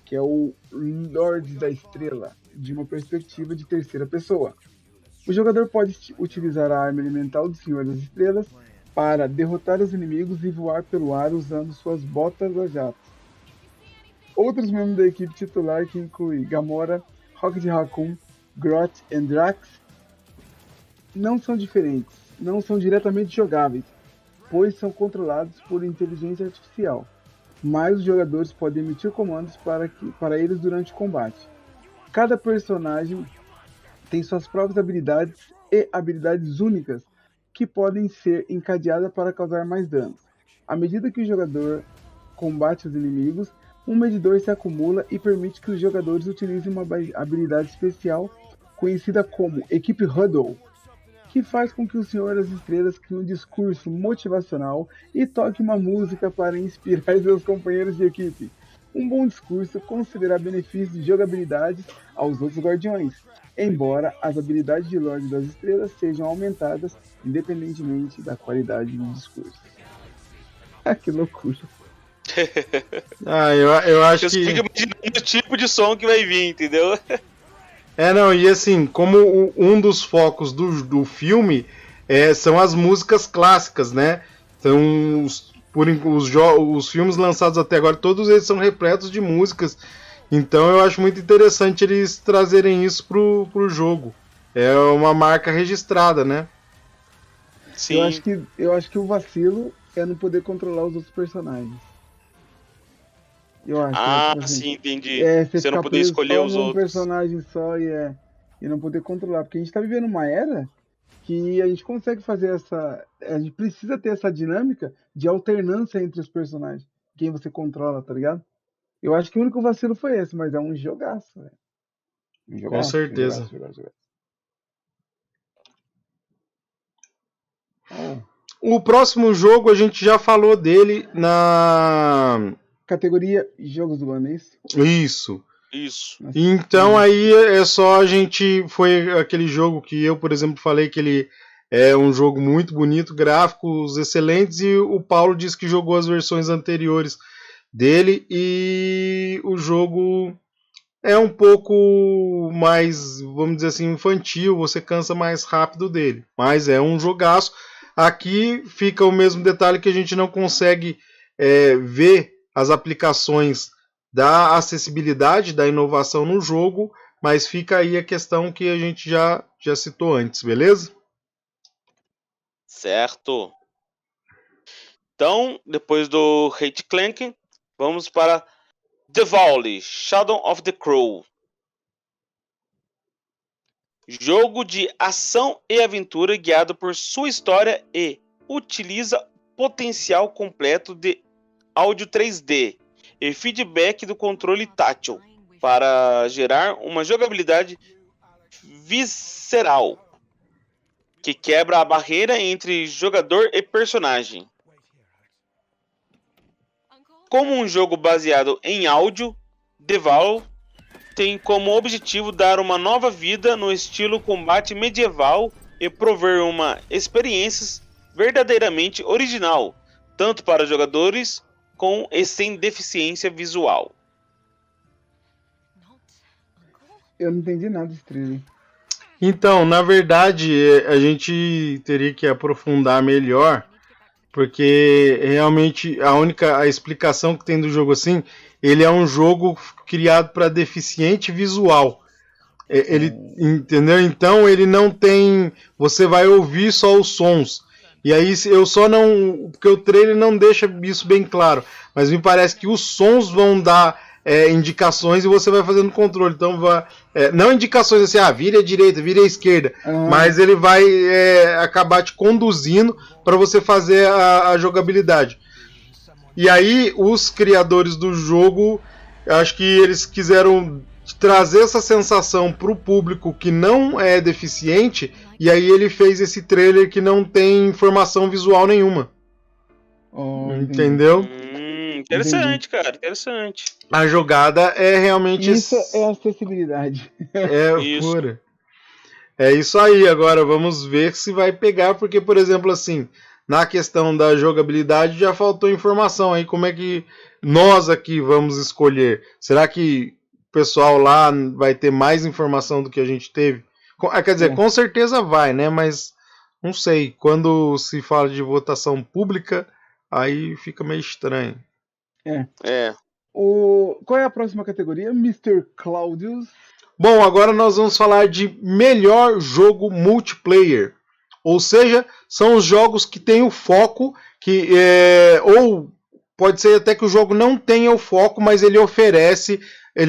que é o Lorde da Estrela, de uma perspectiva de terceira pessoa. O jogador pode utilizar a arma elemental do Senhor das Estrelas para derrotar os inimigos e voar pelo ar usando suas botas a jato. Outros membros da equipe titular, que inclui Gamora, Rocket Raccoon, Groot e Drax, não são diferentes, não são diretamente jogáveis, pois são controlados por inteligência artificial, mas os jogadores podem emitir comandos para eles durante o combate. Cada personagem tem suas próprias habilidades e habilidades únicas que podem ser encadeadas para causar mais danos. À medida que o jogador combate os inimigos, um medidor se acumula e permite que os jogadores utilizem uma habilidade especial conhecida como Equipe Huddle, que faz com que o Senhor das Estrelas crie um discurso motivacional e toque uma música para inspirar seus companheiros de equipe. Um bom discurso concederá benefícios de jogabilidade aos outros guardiões, embora as habilidades de Lorde das Estrelas sejam aumentadas independentemente da qualidade do discurso. Ah, que loucura. Eu acho Você que... fica imaginando o tipo de som que vai vir, entendeu? Não, e assim, como um dos focos do filme são as músicas clássicas, né? Então, os filmes lançados até agora, todos eles são repletos de músicas. Então eu acho muito interessante eles trazerem isso pro jogo. É uma marca registrada, né? Sim. Eu acho que o vacilo é não poder controlar os outros personagens. Eu acho. Tipo assim, Sim, entendi. você não ficar poder preso escolher só os num outros. personagem só e não poder controlar. Porque a gente tá vivendo uma era que a gente consegue fazer essa... A gente precisa ter essa dinâmica de alternância entre os personagens. Quem você controla, tá ligado? Eu acho que o único vacilo foi esse, mas é um jogaço, velho. Um jogaço, Com certeza. jogaço. O próximo jogo a gente já falou dele na... Categoria Jogos do Ano, é isso? Isso. Nossa, Então aí é só a gente... Foi aquele jogo que eu, por exemplo, falei que ele é um jogo muito bonito, gráficos excelentes, e o Paulo disse que jogou as versões anteriores dele, e o jogo é um pouco mais, vamos dizer assim, infantil, você cansa mais rápido dele, mas é um jogaço. Aqui fica o mesmo detalhe que a gente não consegue ver as aplicações da acessibilidade, da inovação no jogo, mas fica aí a questão que a gente já citou antes, beleza? Certo. Então, depois do Ratchet Clank, vamos para The Volley, Shadow of the Crow. Jogo de ação e aventura guiado por sua história e utiliza potencial completo de áudio 3D e feedback do controle tátil para gerar uma jogabilidade visceral que quebra a barreira entre jogador e personagem. Como um jogo baseado em áudio, The Volley tem como objetivo dar uma nova vida no estilo combate medieval e prover uma experiência verdadeiramente original, tanto para jogadores com e sem deficiência visual. Eu não entendi nada desse trailer. Então, na verdade, a gente teria que aprofundar melhor, Porque realmente a explicação que tem do jogo assim, ele é um jogo criado para deficiente visual. Ele, entendeu? Então ele não tem, você vai ouvir só os sons. E aí eu só não, porque o trailer não deixa isso bem claro, mas me parece que os sons vão dar indicações e você vai fazendo controle. Então não indicações assim, vira à direita, vira à esquerda, mas ele vai acabar te conduzindo para você fazer a jogabilidade. E aí os criadores do jogo, acho que eles quiseram trazer essa sensação para o público que não é deficiente, e aí ele fez esse trailer que não tem informação visual nenhuma. Entendeu? Interessante, cara, interessante. A jogada é realmente... Isso é acessibilidade. Isso. Pura. É isso aí. Agora vamos ver se vai pegar, porque, por exemplo, assim, na questão da jogabilidade já faltou informação aí. Como é que nós aqui vamos escolher? Será que o pessoal lá vai ter mais informação do que a gente teve? Quer dizer, com certeza vai, né? Mas não sei. Quando se fala de votação pública, aí fica meio estranho. Qual é a próxima categoria, Mr. Claudius? Bom, agora nós vamos falar de melhor jogo multiplayer. Ou seja, são os jogos que têm o foco, ou pode ser até que o jogo não tenha o foco, mas ele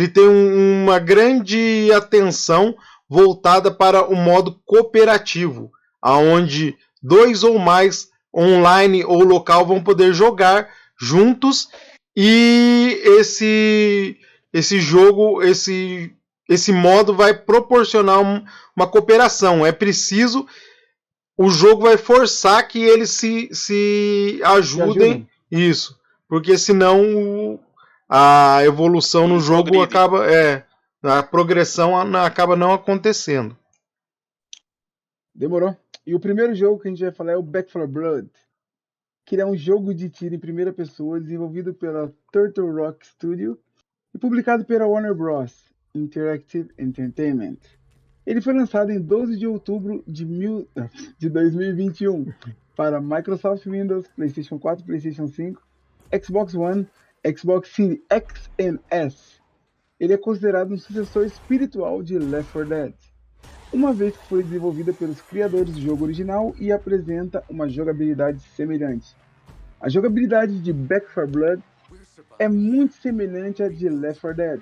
tem uma grande atenção voltada para o modo cooperativo, aonde 2 ou mais online ou local vão poder jogar juntos, e esse jogo, esse modo vai proporcionar uma cooperação. É preciso, o jogo vai forçar que eles se ajudem. Isso, porque senão a evolução no jogo acaba, a progressão acaba não acontecendo. Demorou. E o primeiro jogo que a gente vai falar é o Back 4 Blood, que é um jogo de tiro em primeira pessoa desenvolvido pela Turtle Rock Studio e publicado pela Warner Bros. Interactive Entertainment. Ele foi lançado em 12 de outubro de 2021 para Microsoft Windows, PlayStation 4, PlayStation 5, Xbox One, Xbox Series X e S. Ele é considerado um sucessor espiritual de Left 4 Dead, uma vez que foi desenvolvida pelos criadores do jogo original e apresenta uma jogabilidade semelhante. A jogabilidade de Back 4 Blood é muito semelhante à de Left 4 Dead.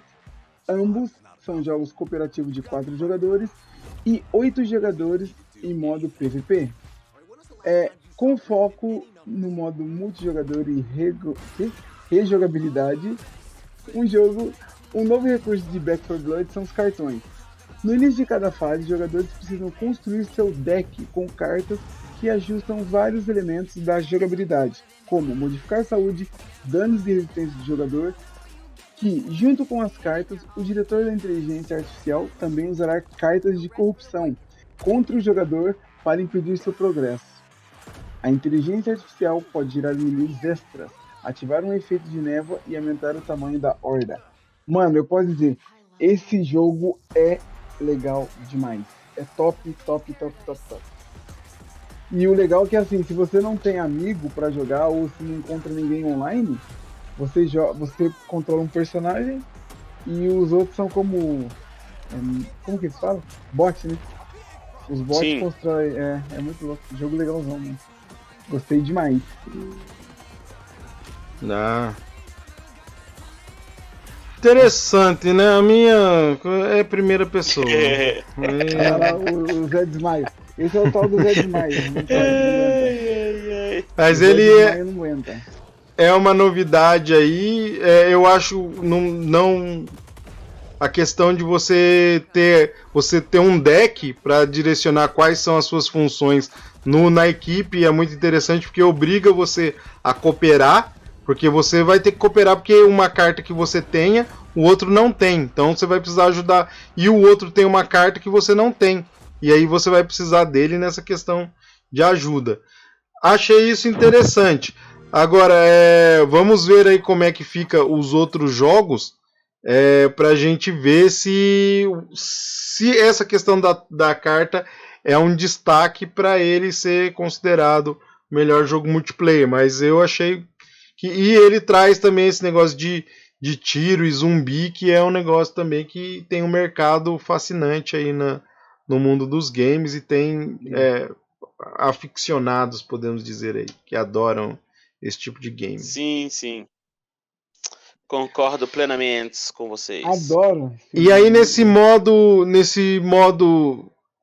Ambos são jogos cooperativos de 4 jogadores e 8 jogadores em modo PVP. Com foco no modo multijogador e rejogabilidade. Um novo recurso de Back 4 Blood são os cartões. No início de cada fase, os jogadores precisam construir seu deck com cartas que ajustam vários elementos da jogabilidade, como modificar saúde, danos e resistência do jogador, que, junto com as cartas, o diretor da inteligência artificial também usará cartas de corrupção contra o jogador para impedir seu progresso. A inteligência artificial pode gerar inimigos extras, ativar um efeito de névoa e aumentar o tamanho da horda. Mano, eu posso dizer, esse jogo é legal demais. É top. E o legal é que, assim, se você não tem amigo pra jogar ou se não encontra ninguém online, você controla um personagem e os outros são como que eles falam? Bots, né? Os bots constroem. É muito louco. Jogo legalzão, mano. Gostei demais. Interessante, né? A minha é primeira pessoa. O Zé Desmaio. Esse é o tal do Zé Desmaio. Mas ele é uma novidade aí. Eu acho não a questão de você ter um deck para direcionar quais são as suas funções na equipe é muito interessante, porque obriga você a cooperar, porque você vai ter que cooperar porque uma carta que você tenha, o outro não tem, então você vai precisar ajudar, e o outro tem uma carta que você não tem, e aí você vai precisar dele nessa questão de ajuda. Achei isso interessante. Agora, vamos ver aí como é que fica os outros jogos, para a gente ver se essa questão da carta é um destaque para ele ser considerado melhor jogo multiplayer, mas eu achei que... E ele traz também esse negócio de tiro e zumbi, que é um negócio também que tem um mercado fascinante aí no mundo dos games e tem aficionados, podemos dizer aí, que adoram esse tipo de game. Sim, sim. Concordo plenamente com vocês. Adoro. E aí nesse modo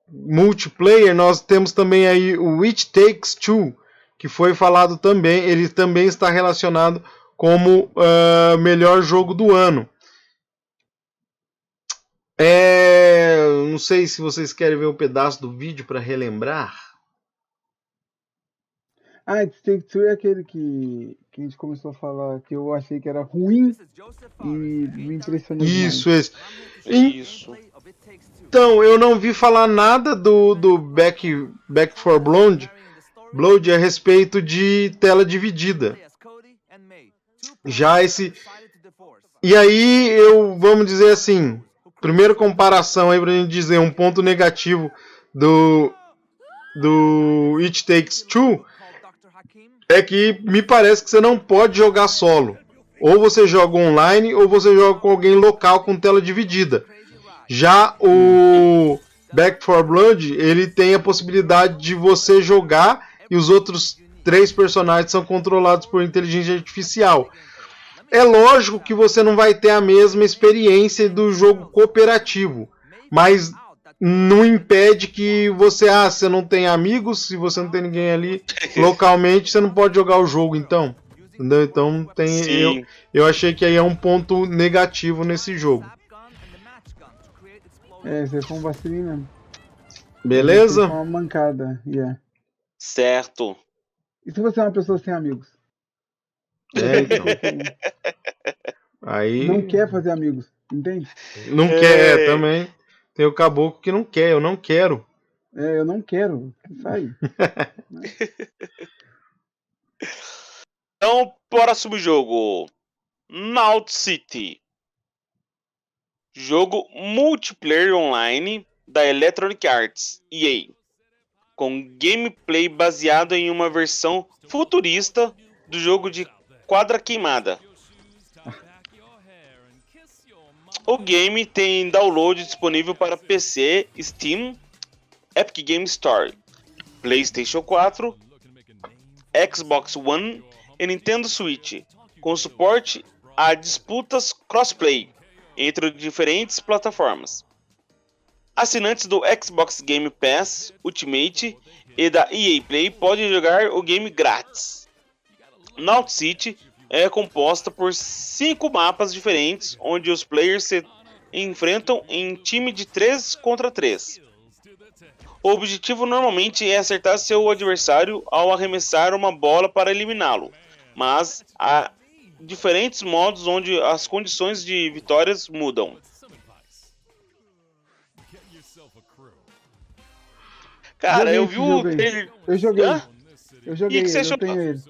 multiplayer nós temos também aí o It Takes Two, que foi falado também, ele também está relacionado como melhor jogo do ano. Não sei se vocês querem ver um pedaço do vídeo para relembrar. It Takes Two é aquele que a gente começou a falar que eu achei que era ruim e me impressionou Isso, demais. esse. Isso. Então, eu não vi falar nada do Back 4 Blood a respeito de tela dividida. Já esse... E aí, vamos dizer assim, primeira comparação aí pra gente dizer um ponto negativo do It Takes Two é que me parece que você não pode jogar solo. Ou você joga online ou você joga com alguém local com tela dividida. Já o Back 4 Blood, ele tem a possibilidade de você jogar e os outros 3 personagens são controlados por inteligência artificial. É lógico que você não vai ter a mesma experiência do jogo cooperativo, mas não impede que você não tem amigos, se você não tem ninguém ali localmente, você não pode jogar o jogo, então. Entendeu? Então tem, eu achei que aí é um ponto negativo nesse jogo. Você foi um vacilinho mesmo. Beleza? Foi uma mancada, Certo. E se você é uma pessoa sem amigos? Então. Aí... Não quer fazer amigos, entende? Não quer, também. Tem o caboclo que não quer, eu não quero. Eu não quero, sai. Então, próximo jogo. Naut City. Jogo multiplayer online da Electronic Arts, EA. Com gameplay baseado em uma versão futurista do jogo de quadra queimada. O game tem download disponível para PC, Steam, Epic Game Store, PlayStation 4, Xbox One e Nintendo Switch, com suporte a disputas crossplay entre diferentes plataformas. Assinantes do Xbox Game Pass Ultimate e da EA Play podem jogar o game grátis. Naut City é composta por 5 mapas diferentes, onde os players se enfrentam em time de 3 contra 3. O objetivo normalmente é acertar seu adversário ao arremessar uma bola para eliminá-lo, mas há diferentes modos onde as condições de vitórias mudam. Cara, eu vi o trailer. Eu joguei. Hã? Eu joguei. E que você achou? Eu tenho ele.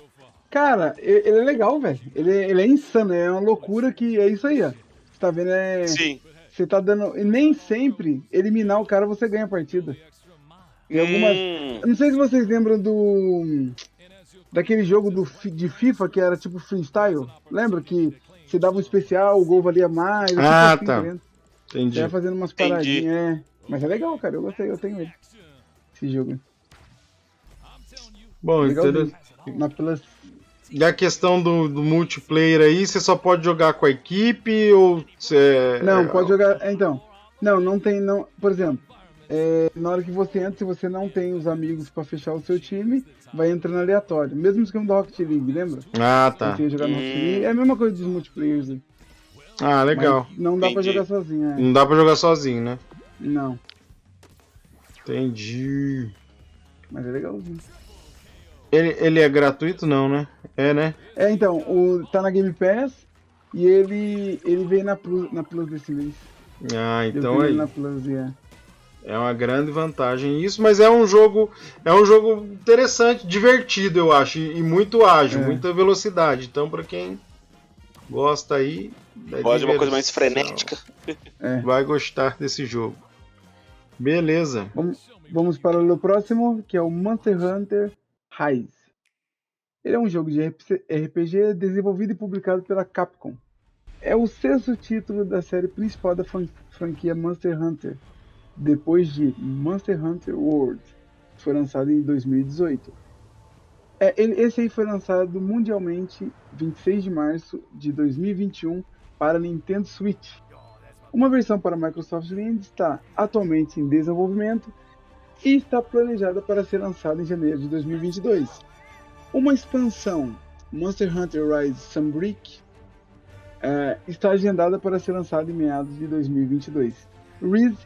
Cara, ele é legal, velho. Ele é insano, é uma loucura que é isso aí, ó. Você tá vendo? Sim. Você tá dando. E nem sempre eliminar o cara você ganha a partida. E algumas. Eu não sei se vocês lembram daquele jogo de FIFA que era tipo freestyle. Lembra que você dava um especial, o gol valia mais. Tá. Entendi. Você ia fazendo umas paradinhas. Mas é legal, cara. Eu gostei, eu tenho ele. Esse jogo. Bom, Na Plus. E a questão do multiplayer aí, você só pode jogar com a equipe ou você... Não, pode jogar. Então. Não tem. Não. Por exemplo, na hora que você entra, se você não tem os amigos pra fechar o seu time, vai entrando aleatório. Mesmo esquema do Rocket League, lembra? Tá. Você ia jogar no Rocket League. É a mesma coisa dos multiplayers aí. Legal. Mas não dá pra jogar sozinho, Não dá pra jogar sozinho, né? Não. Entendi. Mas é legalzinho. Ele é gratuito, não, né? É, né? Então, tá na Game Pass e ele veio na Plus desse mês. Então aí. Na Plus, É uma grande vantagem isso, mas é um jogo interessante, divertido, eu acho, e muito ágil, muita velocidade. Então, para quem gosta aí, pode uma coisa mais frenética, vai gostar desse jogo. Beleza. Vamos para o próximo, que é o Monster Hunter Rise. Ele é um jogo de RPG desenvolvido e publicado pela Capcom. É o 6º título da série principal da franquia Monster Hunter, depois de Monster Hunter World, que foi lançado em 2018. Esse aí foi lançado mundialmente 26 de março de 2021 para Nintendo Switch. Uma versão para Microsoft Windows está atualmente em desenvolvimento e está planejada para ser lançada em janeiro de 2022. Uma expansão, Monster Hunter Rise Sunbreak, está agendada para ser lançada em meados de 2022. Rise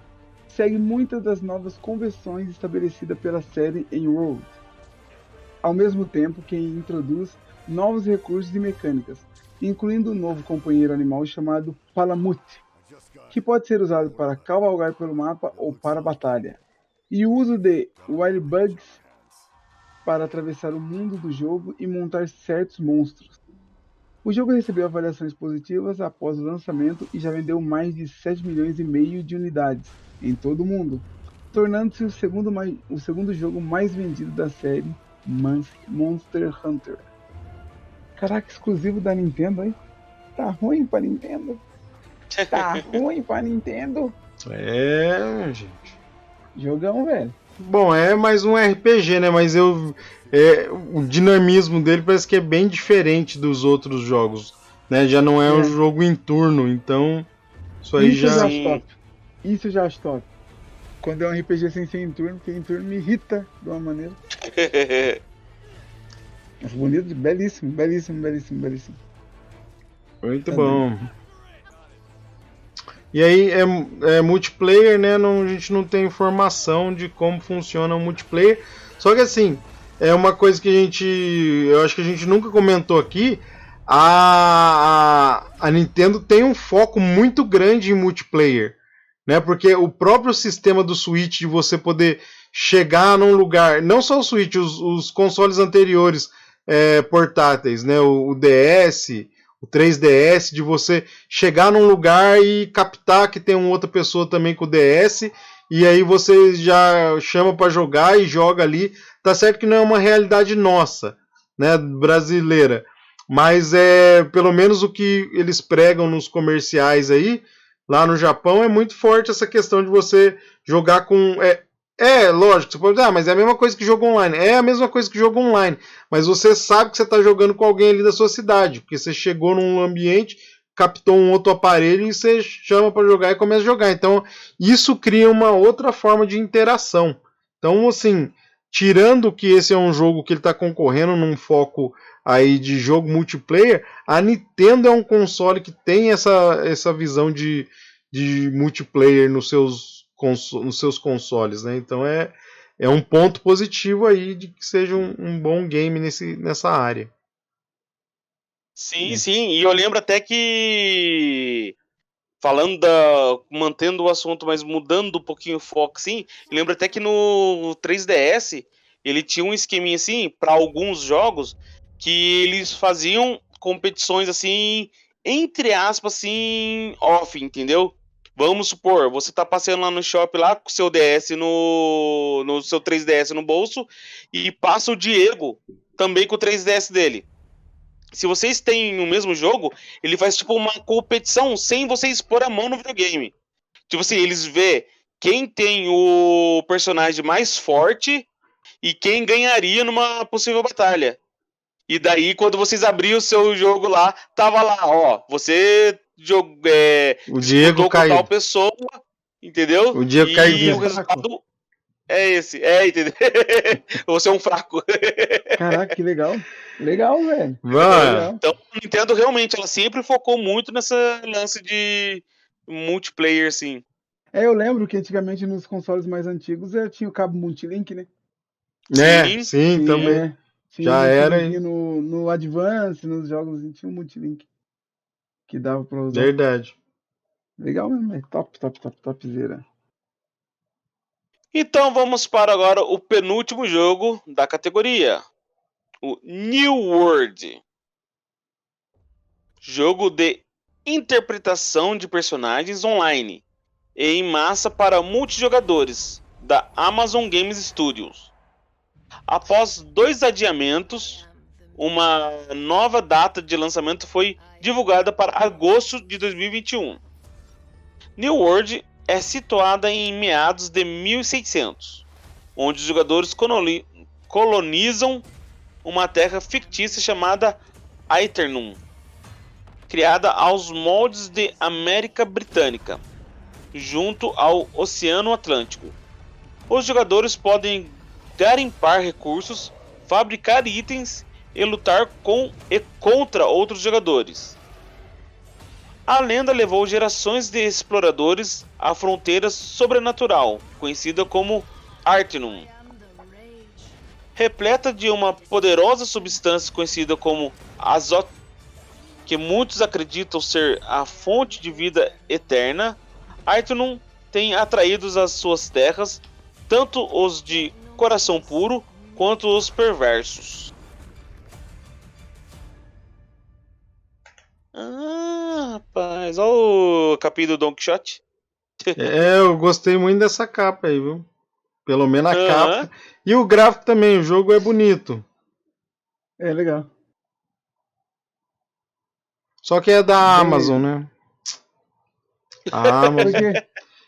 segue muitas das novas convenções estabelecidas pela série em World, ao mesmo tempo que introduz novos recursos e mecânicas, incluindo um novo companheiro animal chamado Palamute, que pode ser usado para cavalgar pelo mapa ou para a batalha, e o uso de Wild Bugs para atravessar o mundo do jogo e montar certos monstros. O jogo recebeu avaliações positivas após o lançamento e já vendeu mais de 7 milhões e meio de unidades em todo o mundo, tornando-se o segundo jogo mais vendido da série Monster Hunter. Caraca, exclusivo da Nintendo, hein? Tá ruim pra Nintendo? Tá ruim pra Nintendo? Gente. Jogão, velho. Bom, é mais um RPG, né? Mas o dinamismo dele parece que é bem diferente dos outros jogos, né? Já não é um jogo em turno, então isso aí Isso já... acho top. Isso já acho top. Quando é um RPG sem ser em turno, porque em turno me irrita de uma maneira. Mas bonito, belíssimo, belíssimo, belíssimo, belíssimo. Muito bom. E aí é multiplayer, né? A gente não tem informação de como funciona o multiplayer. Só que assim, é uma coisa que eu acho que a gente nunca comentou aqui. A Nintendo tem um foco muito grande em multiplayer, né? Porque o próprio sistema do Switch de você poder chegar num lugar, não só o Switch, os consoles anteriores portáteis, né? O DS, o 3DS, de você chegar num lugar e captar que tem uma outra pessoa também com o DS, e aí você já chama para jogar e joga ali. Tá certo que não é uma realidade nossa, né, brasileira, mas pelo menos o que eles pregam nos comerciais aí, lá no Japão, é muito forte essa questão de você jogar com... lógico, você pode dizer, mas é a mesma coisa que jogo online. É a mesma coisa que jogo online, mas você sabe que você está jogando com alguém ali da sua cidade, porque você chegou num ambiente, captou um outro aparelho e você chama para jogar e começa a jogar. Então, isso cria uma outra forma de interação. Então, assim, tirando que esse é um jogo que ele está concorrendo num foco aí de jogo multiplayer, a Nintendo é um console que tem essa visão de multiplayer nos seus consoles, né? Então é um ponto positivo aí de que seja um bom game nessa área. Sim, sim, e eu lembro até que, mantendo o assunto, mas mudando um pouquinho o foco, assim, eu lembro até que no 3DS ele tinha um esqueminha assim, para alguns jogos, que eles faziam competições assim, entre aspas, assim, off, entendeu? Vamos supor, você tá passeando lá no shopping lá com o seu DS no seu 3DS no bolso e passa o Diego também com o 3DS dele. Se vocês têm o mesmo jogo, ele faz tipo uma competição sem você expor a mão no videogame. Tipo assim, eles vê quem tem o personagem mais forte e quem ganharia numa possível batalha. E daí, quando vocês abriam o seu jogo lá, tava lá, ó, você o Diego caiu. Tal pessoa, entendeu? O Diego caiu. E o resultado é esse, entendeu? Você é um fraco. Caraca, que legal. Legal, velho. Legal. Então, a Nintendo realmente, ela sempre focou muito nessa lance de multiplayer, assim. Eu lembro que antigamente nos consoles mais antigos tinha o cabo multilink, né? Sim, também. Já era. No Advance, nos jogos, tinha um multilink que dava pra usar. Verdade. Legal mesmo, é topzera. Então vamos para agora o penúltimo jogo da categoria. O New World. Jogo de interpretação de personagens online e em massa para multijogadores da Amazon Games Studios. Após 2 adiamentos, uma nova data de lançamento foi divulgada para agosto de 2021. New World é situada em meados de 1600, onde os jogadores colonizam uma terra fictícia chamada Aeternum, criada aos moldes de América Britânica, junto ao Oceano Atlântico. Os jogadores podem garimpar recursos, fabricar itens e lutar com e contra outros jogadores. A lenda levou gerações de exploradores à fronteira sobrenatural, conhecida como Aeternum, repleta de uma poderosa substância conhecida como azoto, que muitos acreditam ser a fonte de vida eterna. Aeternum tem atraído às suas terras tanto os de coração puro quanto os perversos. Rapaz, olha o capítulo do Don Quixote. Eu gostei muito dessa capa aí, viu? Pelo menos a Aham. capa. E o gráfico também, o jogo é bonito. É legal. Só que é da Bem Amazon, né? A Amazon. Porque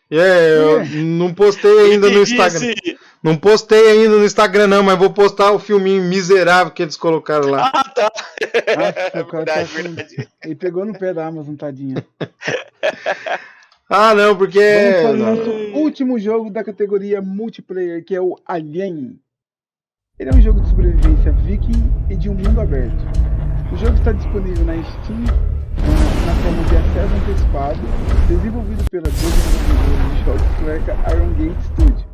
Eu não postei ainda no Instagram. Não postei ainda no Instagram, não, mas vou postar o filminho miserável que eles colocaram lá. Ah, tá. o cara tá com- Verdade. ele pegou no pé da Amazon, tadinha. Ah, não, porque. Vamos para o nosso último jogo da categoria multiplayer, que é o Alien. Ele é um jogo de sobrevivência viking e de um mundo aberto. O jogo está disponível na Steam na forma de acesso antecipado, desenvolvido pela desenvolvedora de jogos sueca Iron Gate Studio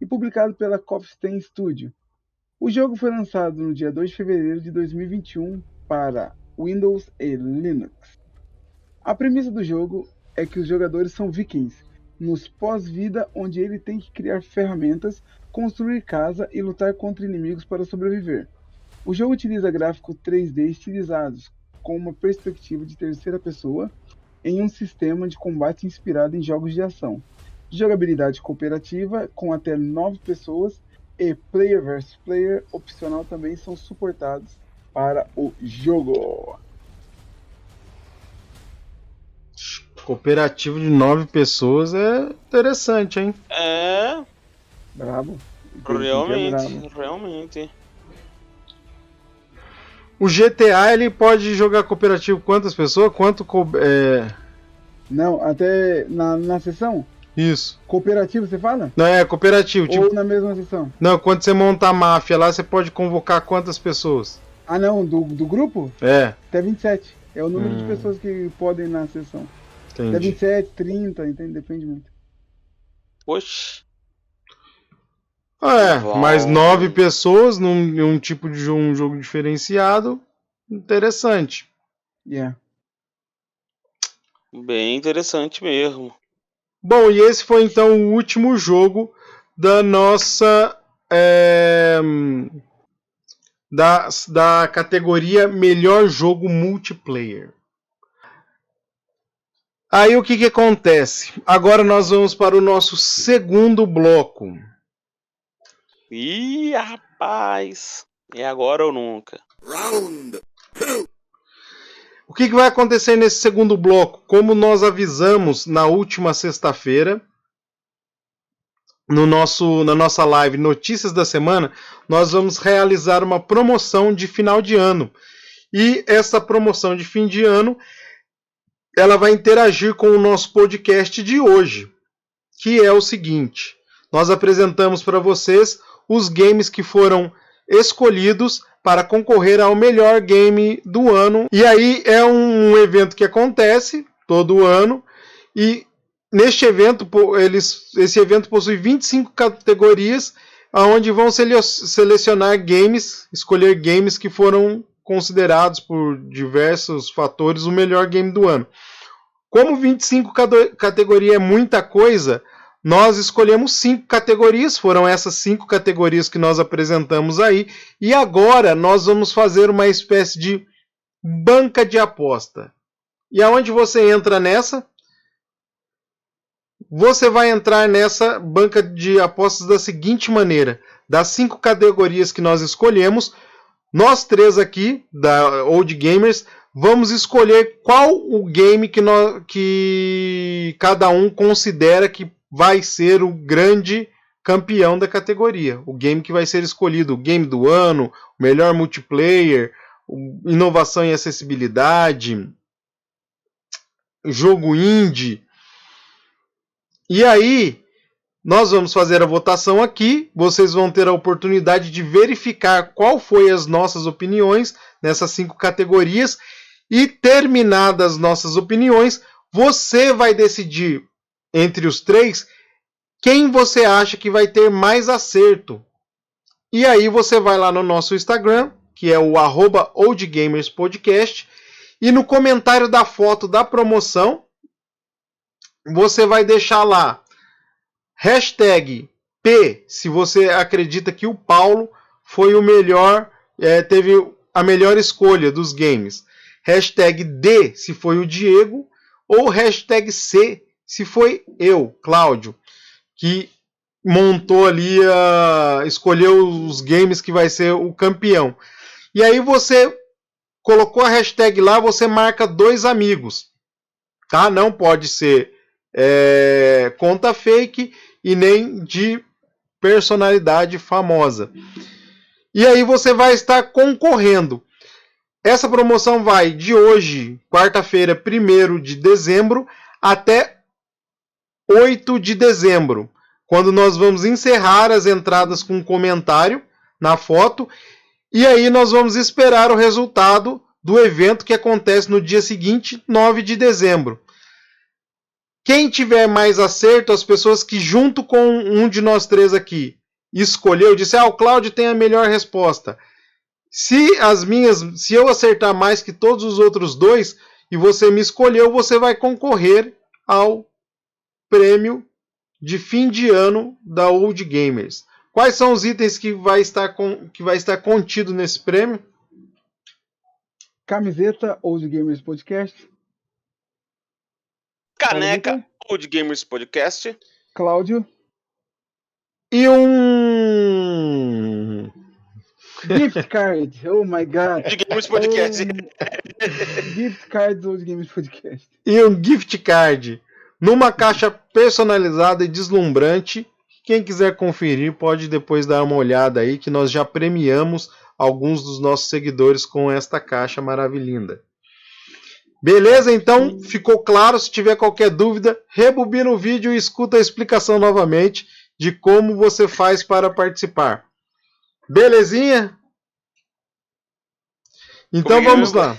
e publicado pela Kofstein Studio. O jogo foi lançado no dia 2 de fevereiro de 2021 para Windows e Linux. A premissa do jogo é que os jogadores são vikings, nos pós-vida onde ele tem que criar ferramentas, construir casa e lutar contra inimigos para sobreviver. O jogo utiliza gráficos 3D estilizados, com uma perspectiva de terceira pessoa, em um sistema de combate inspirado em jogos de ação. Jogabilidade cooperativa com até 9 pessoas e player versus player opcional também são suportados para o jogo. Cooperativo de 9 pessoas é interessante, hein? É, Brabo. realmente. O GTA ele pode jogar cooperativo quantas pessoas? Não, até na sessão Isso. cooperativa você fala? Não, é cooperativo. Tipo, Ou na mesma sessão? não, quando você monta a máfia lá, você pode convocar quantas pessoas? Ah não, do grupo? É, Até 27. É o número de pessoas que podem ir na sessão. Até entendi. 27, 30, entende? Depende muito. Poxa. Mais 9 pessoas num tipo de um jogo diferenciado. Interessante. Yeah. Bem interessante mesmo. Bom, e esse foi então o último jogo da nossa da categoria Melhor Jogo Multiplayer. Aí o que acontece? Agora nós vamos para o nosso segundo bloco. Ih, rapaz. É agora ou nunca. Round 2. O que vai acontecer nesse segundo bloco? Como nós avisamos na última sexta-feira, na nossa live Notícias da Semana, nós vamos realizar uma promoção de final de ano. E essa promoção de fim de ano, ela vai interagir com o nosso podcast de hoje, que é o seguinte: nós apresentamos para vocês os games que foram escolhidos para concorrer ao melhor game do ano. E aí é um evento que acontece todo ano, e neste evento, esse evento possui 25 categorias, onde vão selecionar games, escolher games que foram considerados por diversos fatores o melhor game do ano. Como 25 categorias é muita coisa, nós escolhemos 5 categorias, foram essas 5 categorias que nós apresentamos aí, e agora nós vamos fazer uma espécie de banca de aposta. E aonde você entra nessa? Você vai entrar nessa banca de apostas da seguinte maneira: das 5 categorias que nós escolhemos, nós três aqui, da Old Gamers, vamos escolher qual o game que cada um considera que vai ser o grande campeão da categoria. O game que vai ser escolhido, o game do ano, o melhor multiplayer, inovação e acessibilidade, jogo indie. E aí, nós vamos fazer a votação aqui, vocês vão ter a oportunidade de verificar qual foi as nossas opiniões nessas 5 categorias e, terminadas nossas opiniões, você vai decidir entre os 3 quem você acha que vai ter mais acerto. E aí você vai lá no nosso Instagram, que é o @oldgamerspodcast, e no comentário da foto da promoção, você vai deixar lá hashtag P, se você acredita que o Paulo foi o melhor, teve a melhor escolha dos games. Hashtag D, se foi o Diego. Ou hashtag C, se foi eu, Cláudio, que montou ali, escolheu os games que vai ser o campeão. E aí você colocou a hashtag lá, você marca 2 amigos. Tá? Não pode ser conta fake e nem de personalidade famosa. E aí você vai estar concorrendo. Essa promoção vai de hoje, quarta-feira, 1º de dezembro, até 8 de dezembro, quando nós vamos encerrar as entradas com um comentário na foto, e aí nós vamos esperar o resultado do evento que acontece no dia seguinte, 9 de dezembro. Quem tiver mais acerto, as pessoas que junto com um de nós 3 aqui escolheu, disse, o Cláudio tem a melhor resposta. Se eu acertar mais que todos os outros 2 e você me escolheu, você vai concorrer ao prêmio de fim de ano da Old Gamers. Quais são os itens que vai estar contido nesse prêmio? Camiseta Old Gamers Podcast. Caneca Old Gamers Podcast. Cláudio. E um gift card. Oh my God. Old Gamers Podcast. Gift card do Old Gamers Podcast. E um gift card numa caixa personalizada e deslumbrante. Quem quiser conferir pode depois dar uma olhada aí, que nós já premiamos alguns dos nossos seguidores com esta caixa maravilhosa. Beleza? Então, ficou claro? Se tiver qualquer dúvida, rebobina o vídeo e escuta a explicação novamente de como você faz para participar. Belezinha? Então vamos lá.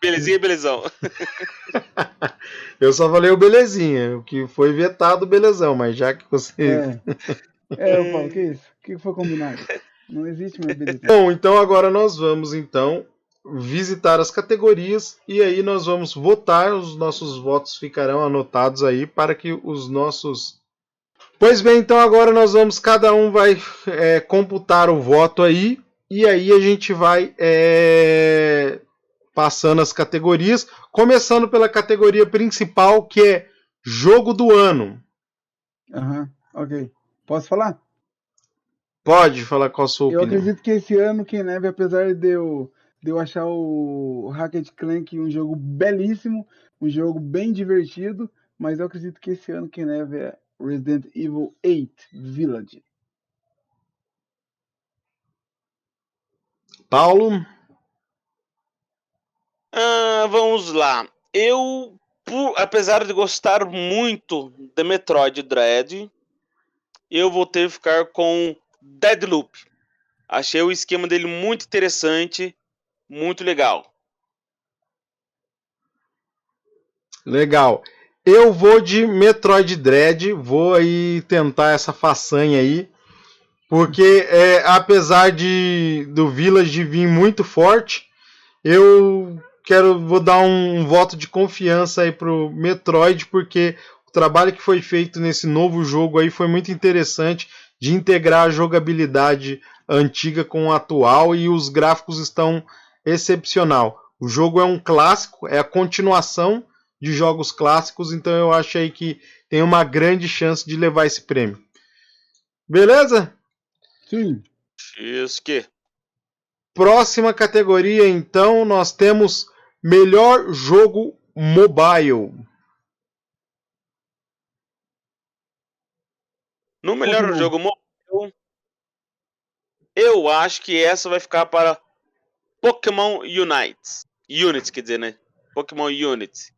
Belezinha, belezão. Eu só falei o belezinha, o que foi vetado, belezão, mas já que você... eu falo, que isso? O que foi combinado? Não existe mais beleza. Bom, então agora nós vamos, visitar as categorias e aí nós vamos votar, os nossos votos ficarão anotados aí para que os nossos... Pois bem, então agora nós vamos, cada um vai computar o voto aí e aí a gente vai passando as categorias, começando pela categoria principal, que é Jogo do Ano. Ok. Posso falar? Pode falar qual a sua opinião. Eu acredito que esse ano, Keneve, apesar de eu achar o Ratchet Clank um jogo belíssimo, um jogo bem divertido, mas eu acredito que esse ano, Keneve, é Resident Evil 8 Village. Paulo? Vamos lá. Eu, apesar de gostar muito de Metroid Dread, eu vou ter que ficar com Deadloop. Achei o esquema dele muito interessante, muito legal. Legal. Eu vou de Metroid Dread, vou aí tentar essa façanha aí, porque apesar do Village vir muito forte, vou dar um voto de confiança aí pro Metroid, porque o trabalho que foi feito nesse novo jogo aí foi muito interessante, de integrar a jogabilidade antiga com a atual, e os gráficos estão excepcional. O jogo é um clássico, é a continuação de jogos clássicos, então eu acho aí que tem uma grande chance de levar esse prêmio. Beleza? Sim. Isso que... Próxima categoria, então, nós temos melhor jogo mobile. No melhor Pokémon. jogo mobile, eu acho que essa vai ficar para Pokémon Unite, quer dizer, né? Pokémon Unity.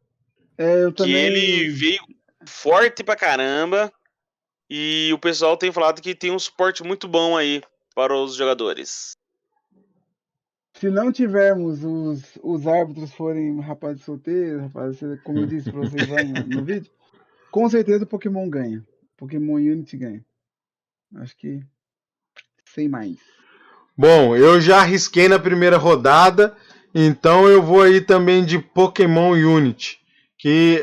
Eu Que também. ele veio forte pra caramba. E o pessoal tem falado que tem um suporte muito bom aí para os jogadores. Se não tivermos os árbitros forem rapazes solteiros, rapazes, como eu disse pra vocês lá no vídeo, com certeza o Pokémon ganha. Pokémon Unity ganha. Acho que sem mais. Bom, eu já arrisquei na primeira rodada, então eu vou aí também de Pokémon Unity. Que,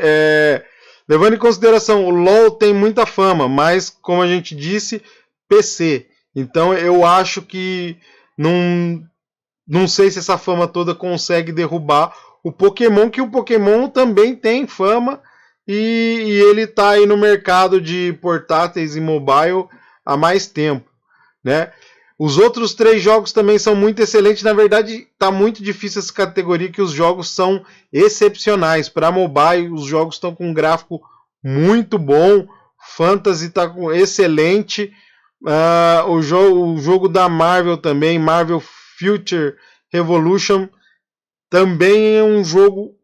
levando em consideração, o LoL tem muita fama, mas, como a gente disse, PC. Então eu acho que não sei se essa fama toda consegue derrubar o Pokémon, que o Pokémon também tem fama e ele está aí no mercado de portáteis e mobile há mais tempo, né? Os outros 3 jogos também são muito excelentes. Na verdade, está muito difícil essa categoria, que os jogos são excepcionais. Para mobile, os jogos estão com um gráfico muito bom. Fantasy está excelente. O jogo da Marvel também, Marvel Future Revolution, também é um jogo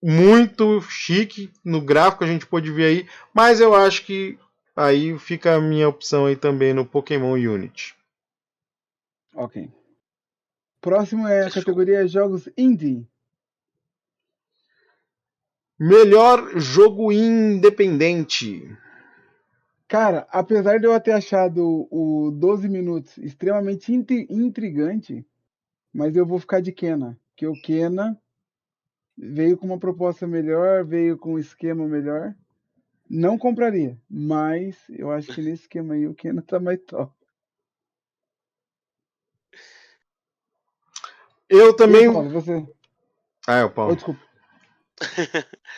muito chique no gráfico, a gente pode ver aí. Mas eu acho que aí fica a minha opção aí também no Pokémon Unity. Ok. Próximo é a categoria Jogos Indie. Melhor jogo independente. Cara, apesar de eu ter achado o 12 minutos extremamente intrigante, mas eu vou ficar de Kena. Porque o Kena veio com uma proposta melhor, veio com um esquema melhor. Não compraria, mas eu acho que nesse esquema aí o Kena tá mais top. Eu também. E, Paulo, você? É o Paulo. Oh, desculpa.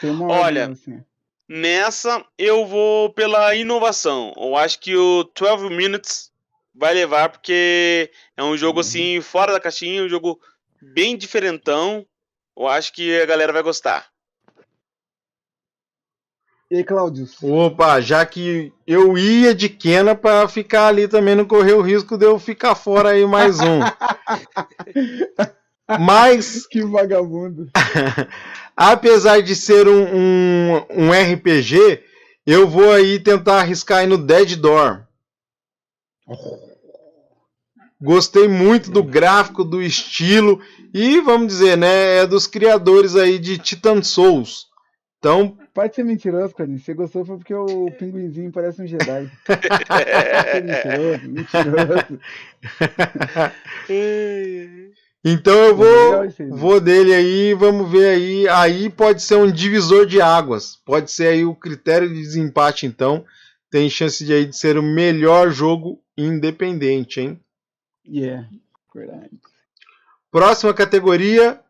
Tem uma Olha, ordem, assim. Nessa eu vou pela inovação. Eu acho que o 12 Minutes vai levar, porque é um jogo assim, fora da caixinha, um jogo bem diferentão. Eu acho que a galera vai gostar. E aí, Cláudius? Opa, já que eu ia de Kena para ficar ali também, não correr o risco de eu ficar fora aí mais um. Mas, Que vagabundo. apesar de ser um RPG, eu vou aí tentar arriscar aí no Dead Door. Gostei muito do gráfico, do estilo e, vamos dizer, né, é dos criadores aí de Titan Souls. Então, Pode ser mentiroso, cara. Você gostou foi porque o pinguinzinho parece um Jedi. Pode ser mentiroso. então eu vou dele aí, vamos ver aí. Aí pode ser um divisor de águas. Pode ser aí o critério de desempate, então. Tem chance de, aí, de ser o melhor jogo independente, hein? Verdade. Próxima categoria.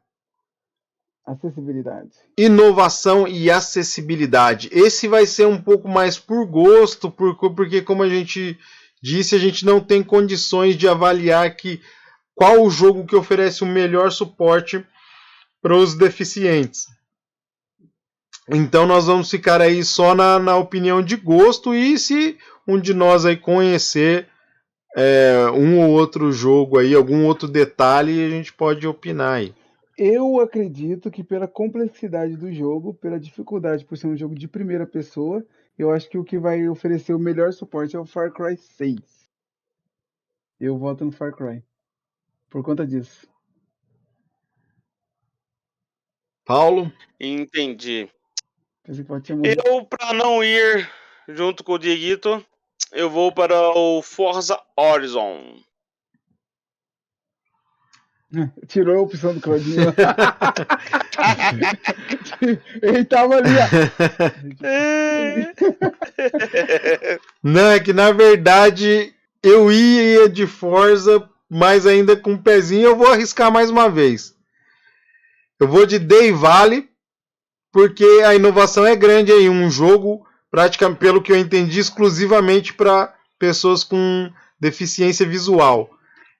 Acessibilidade. Inovação e acessibilidade. Esse vai ser um pouco mais por gosto, porque como a gente disse, a gente não tem condições de avaliar qual o jogo que oferece o melhor suporte para os deficientes. Então nós vamos ficar aí só na opinião de gosto, e se um de nós aí conhecer um ou outro jogo aí, algum outro detalhe, a gente pode opinar aí. Eu acredito que pela complexidade do jogo, pela dificuldade por ser um jogo de primeira pessoa, eu acho que o que vai oferecer o melhor suporte é o Far Cry 6. Eu voto no Far Cry. Por conta disso. Paulo? Entendi. Pensei que pode ter mudado. Eu, para não ir junto com o Dieguito, eu vou para o Forza Horizon. Tirou a opção do Claudinho. Ele tava ali, ó. Não, é que na verdade eu ia de Forza, mas ainda com o pezinho eu vou arriscar mais uma vez. Eu vou de Day Valley, porque a inovação é grande aí. Um jogo, praticamente, pelo que eu entendi, exclusivamente para pessoas com deficiência visual.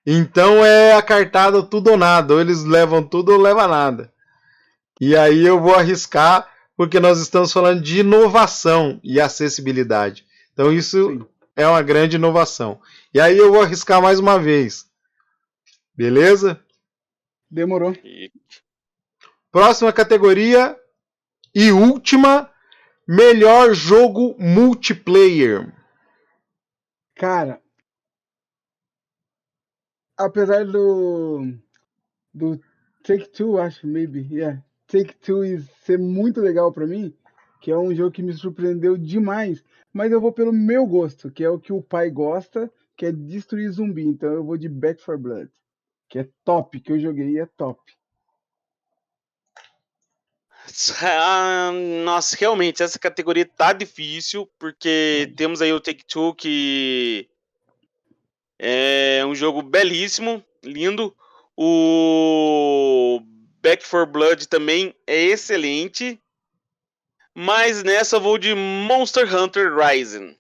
Então é a cartada tudo ou nada. Ou eles levam tudo ou leva nada. E aí eu vou arriscar, porque nós estamos falando de inovação e acessibilidade. Então isso Sim. é uma grande inovação. E aí eu vou arriscar mais uma vez. Beleza? Demorou. E Próxima categoria e última, melhor jogo multiplayer. Cara, apesar do Take-Two, acho, maybe, yeah. Take-Two ser muito legal pra mim, que é um jogo que me surpreendeu demais, mas eu vou pelo meu gosto, que é o que o pai gosta, que é destruir zumbi. Então eu vou de Back 4 Blood, que é top, que eu joguei e é top. Nossa, realmente, essa categoria tá difícil, porque temos aí o Take-Two, que é um jogo belíssimo, lindo. O Back 4 Blood também é excelente. Mas nessa eu vou de Monster Hunter Rising.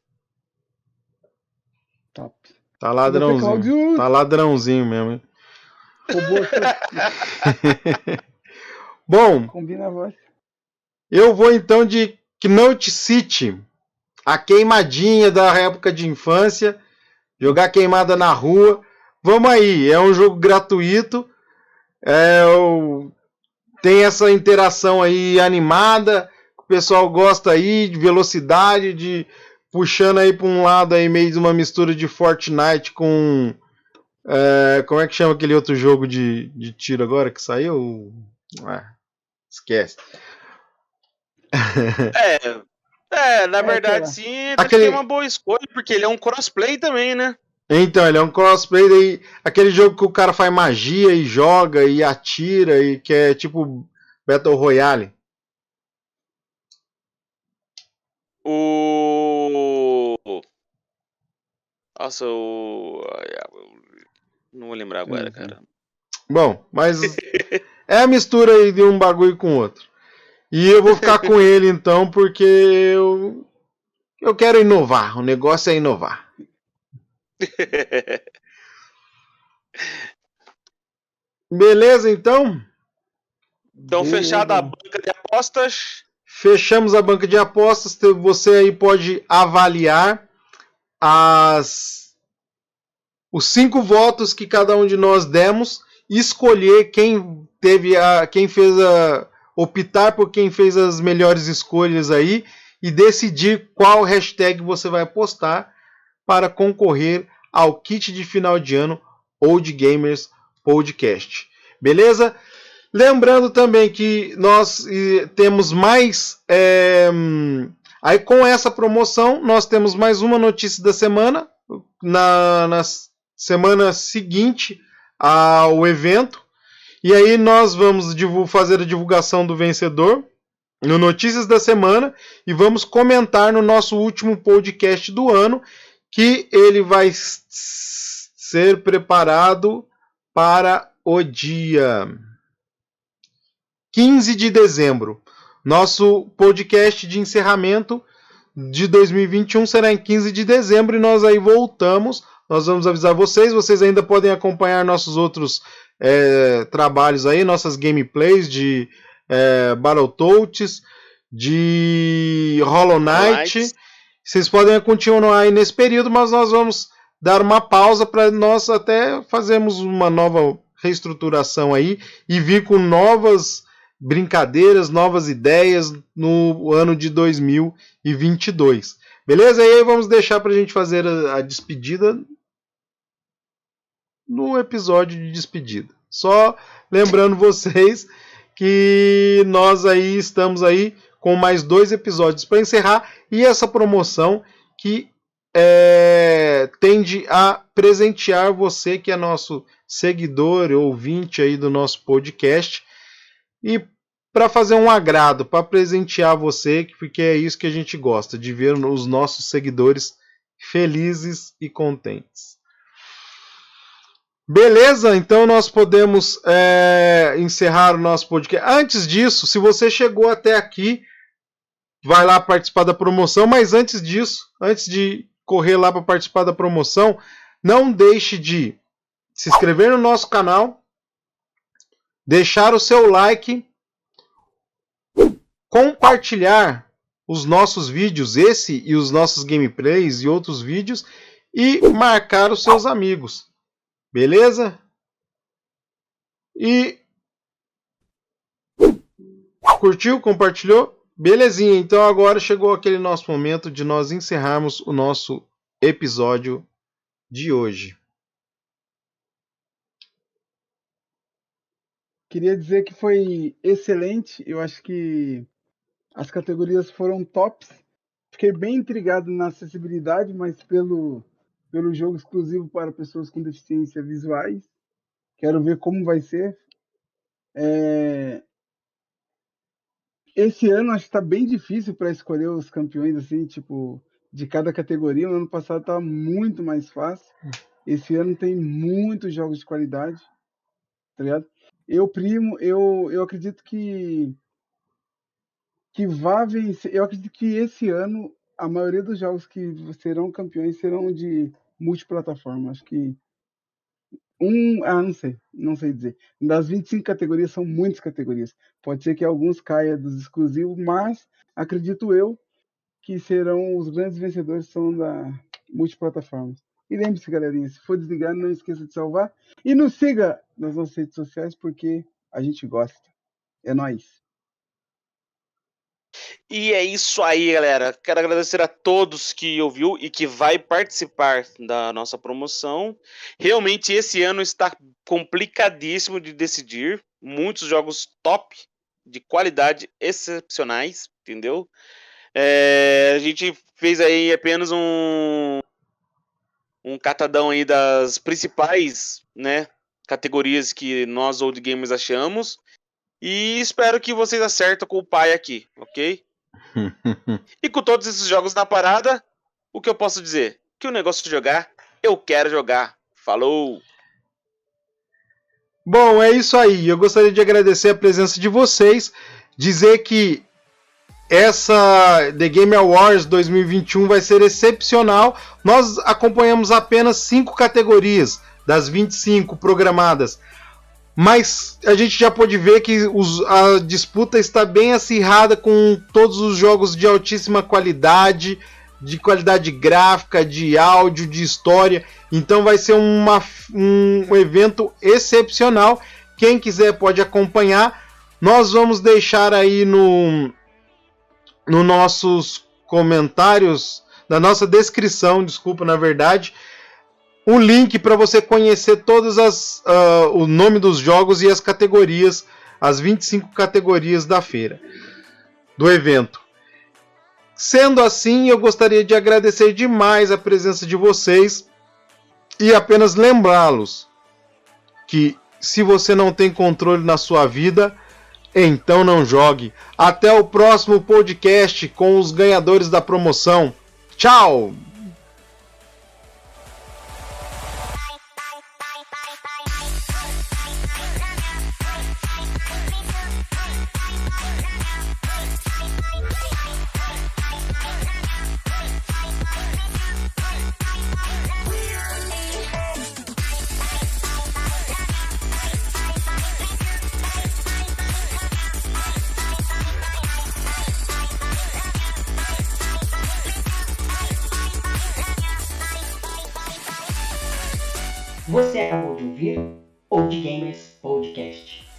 Top. Tá ladrãozinho. Cláudio. Tá ladrãozinho mesmo, hein? Robô, Bom, combina a voz. eu vou então de Knot City. A queimadinha da época de infância. Jogar queimada na rua. Vamos aí, é um jogo gratuito. Tem essa interação aí animada. O pessoal gosta aí de velocidade, de puxando aí para um lado aí meio de uma mistura de Fortnite com como é que chama aquele outro jogo de tiro agora que saiu? Esquece. Na verdade sim, acho que é uma boa escolha, porque ele é um crossplay também, né? Então, ele é um crossplay, daí, aquele jogo que o cara faz magia e joga e atira, e que é tipo Battle Royale. Nossa, não vou lembrar agora, cara. Bom, mas é a mistura aí de um bagulho com outro. E eu vou ficar com ele então, porque eu quero inovar. O negócio é inovar. Beleza, então? Então, fechada a banca de apostas. Fechamos a banca de apostas. Você aí pode avaliar os 5 votos que cada um de nós demos, escolher quem fez optar por quem fez as melhores escolhas aí e decidir qual hashtag você vai postar para concorrer ao kit de final de ano Old Gamers Podcast. Beleza? Lembrando também que nós temos mais aí com essa promoção nós temos mais uma notícia da semana na semana seguinte ao evento. E aí nós vamos fazer a divulgação do vencedor no Notícias da Semana e vamos comentar no nosso último podcast do ano, que ele vai ser preparado para o dia 15 de dezembro. Nosso podcast de encerramento de 2021 será em 15 de dezembro e nós aí voltamos. Nós vamos avisar vocês ainda podem acompanhar nossos outros trabalhos aí, nossas gameplays de Battletoads, de Hollow Knight. Vocês podem continuar aí nesse período, mas nós vamos dar uma pausa para nós até fazermos uma nova reestruturação aí e vir com novas brincadeiras, novas ideias no ano de 2022. Beleza? E aí vamos deixar para a gente fazer a despedida no episódio de despedida. Só lembrando vocês que nós aí estamos aí com mais 2 episódios para encerrar e essa promoção que tende a presentear você que é nosso seguidor, ouvinte aí do nosso podcast e para fazer um agrado, para presentear você, porque é isso que a gente gosta, de ver os nossos seguidores felizes e contentes. Beleza? Então nós podemos encerrar o nosso podcast. Antes disso, se você chegou até aqui, vai lá participar da promoção, mas antes disso, antes de correr lá para participar da promoção, não deixe de se inscrever no nosso canal, deixar o seu like, compartilhar os nossos vídeos, esse e os nossos gameplays e outros vídeos, e marcar os seus amigos. Beleza? E curtiu, compartilhou? Belezinha, então agora chegou aquele nosso momento de nós encerrarmos o nosso episódio de hoje. Queria dizer que foi excelente. Eu acho que as categorias foram tops. Fiquei bem intrigado na acessibilidade, mas pelo jogo exclusivo para pessoas com deficiência visuais. Quero ver como vai ser. Esse ano acho que está bem difícil para escolher os campeões assim, tipo, de cada categoria. No ano passado estava muito mais fácil. Esse ano tem muitos jogos de qualidade, tá ligado? Eu acredito que vai vencer. Eu acredito que esse ano a maioria dos jogos que serão campeões serão de multiplataforma. Acho que não sei dizer. Das 25 categorias são muitas categorias. Pode ser que alguns caia dos exclusivos, mas acredito eu que serão os grandes vencedores são da multiplataforma. E lembre-se, galerinha, se for desligar, não esqueça de salvar e nos siga nas nossas redes sociais porque a gente gosta. É nóis. E é isso aí, galera. Quero agradecer a todos que ouviu e que vai participar da nossa promoção. Realmente esse ano está complicadíssimo de decidir. Muitos jogos top, de qualidade excepcionais, entendeu? A gente fez aí apenas um catadão aí das principais, né, categorias que nós old gamers achamos. E espero que vocês acertem com o pai aqui, ok? E com todos esses jogos na parada, o que eu posso dizer? Que o negócio de jogar, eu quero jogar. Falou! Bom, é isso aí. Eu gostaria de agradecer a presença de vocês, dizer que essa The Game Awards 2021 vai ser excepcional. Nós acompanhamos apenas 5 categorias das 25 programadas. Mas a gente já pôde ver que a disputa está bem acirrada com todos os jogos de altíssima qualidade, de qualidade gráfica, de áudio, de história. Então vai ser um evento excepcional. Quem quiser pode acompanhar. Nós vamos deixar aí nos nossos comentários, na nossa descrição, na verdade, um link para você conhecer todas o nome dos jogos e as categorias, as 25 categorias da feira, do evento. Sendo assim, eu gostaria de agradecer demais a presença de vocês e apenas lembrá-los que se você não tem controle na sua vida, então não jogue. Até o próximo podcast com os ganhadores da promoção. Tchau! Você acabou de ouvir Old Gamers Podcast.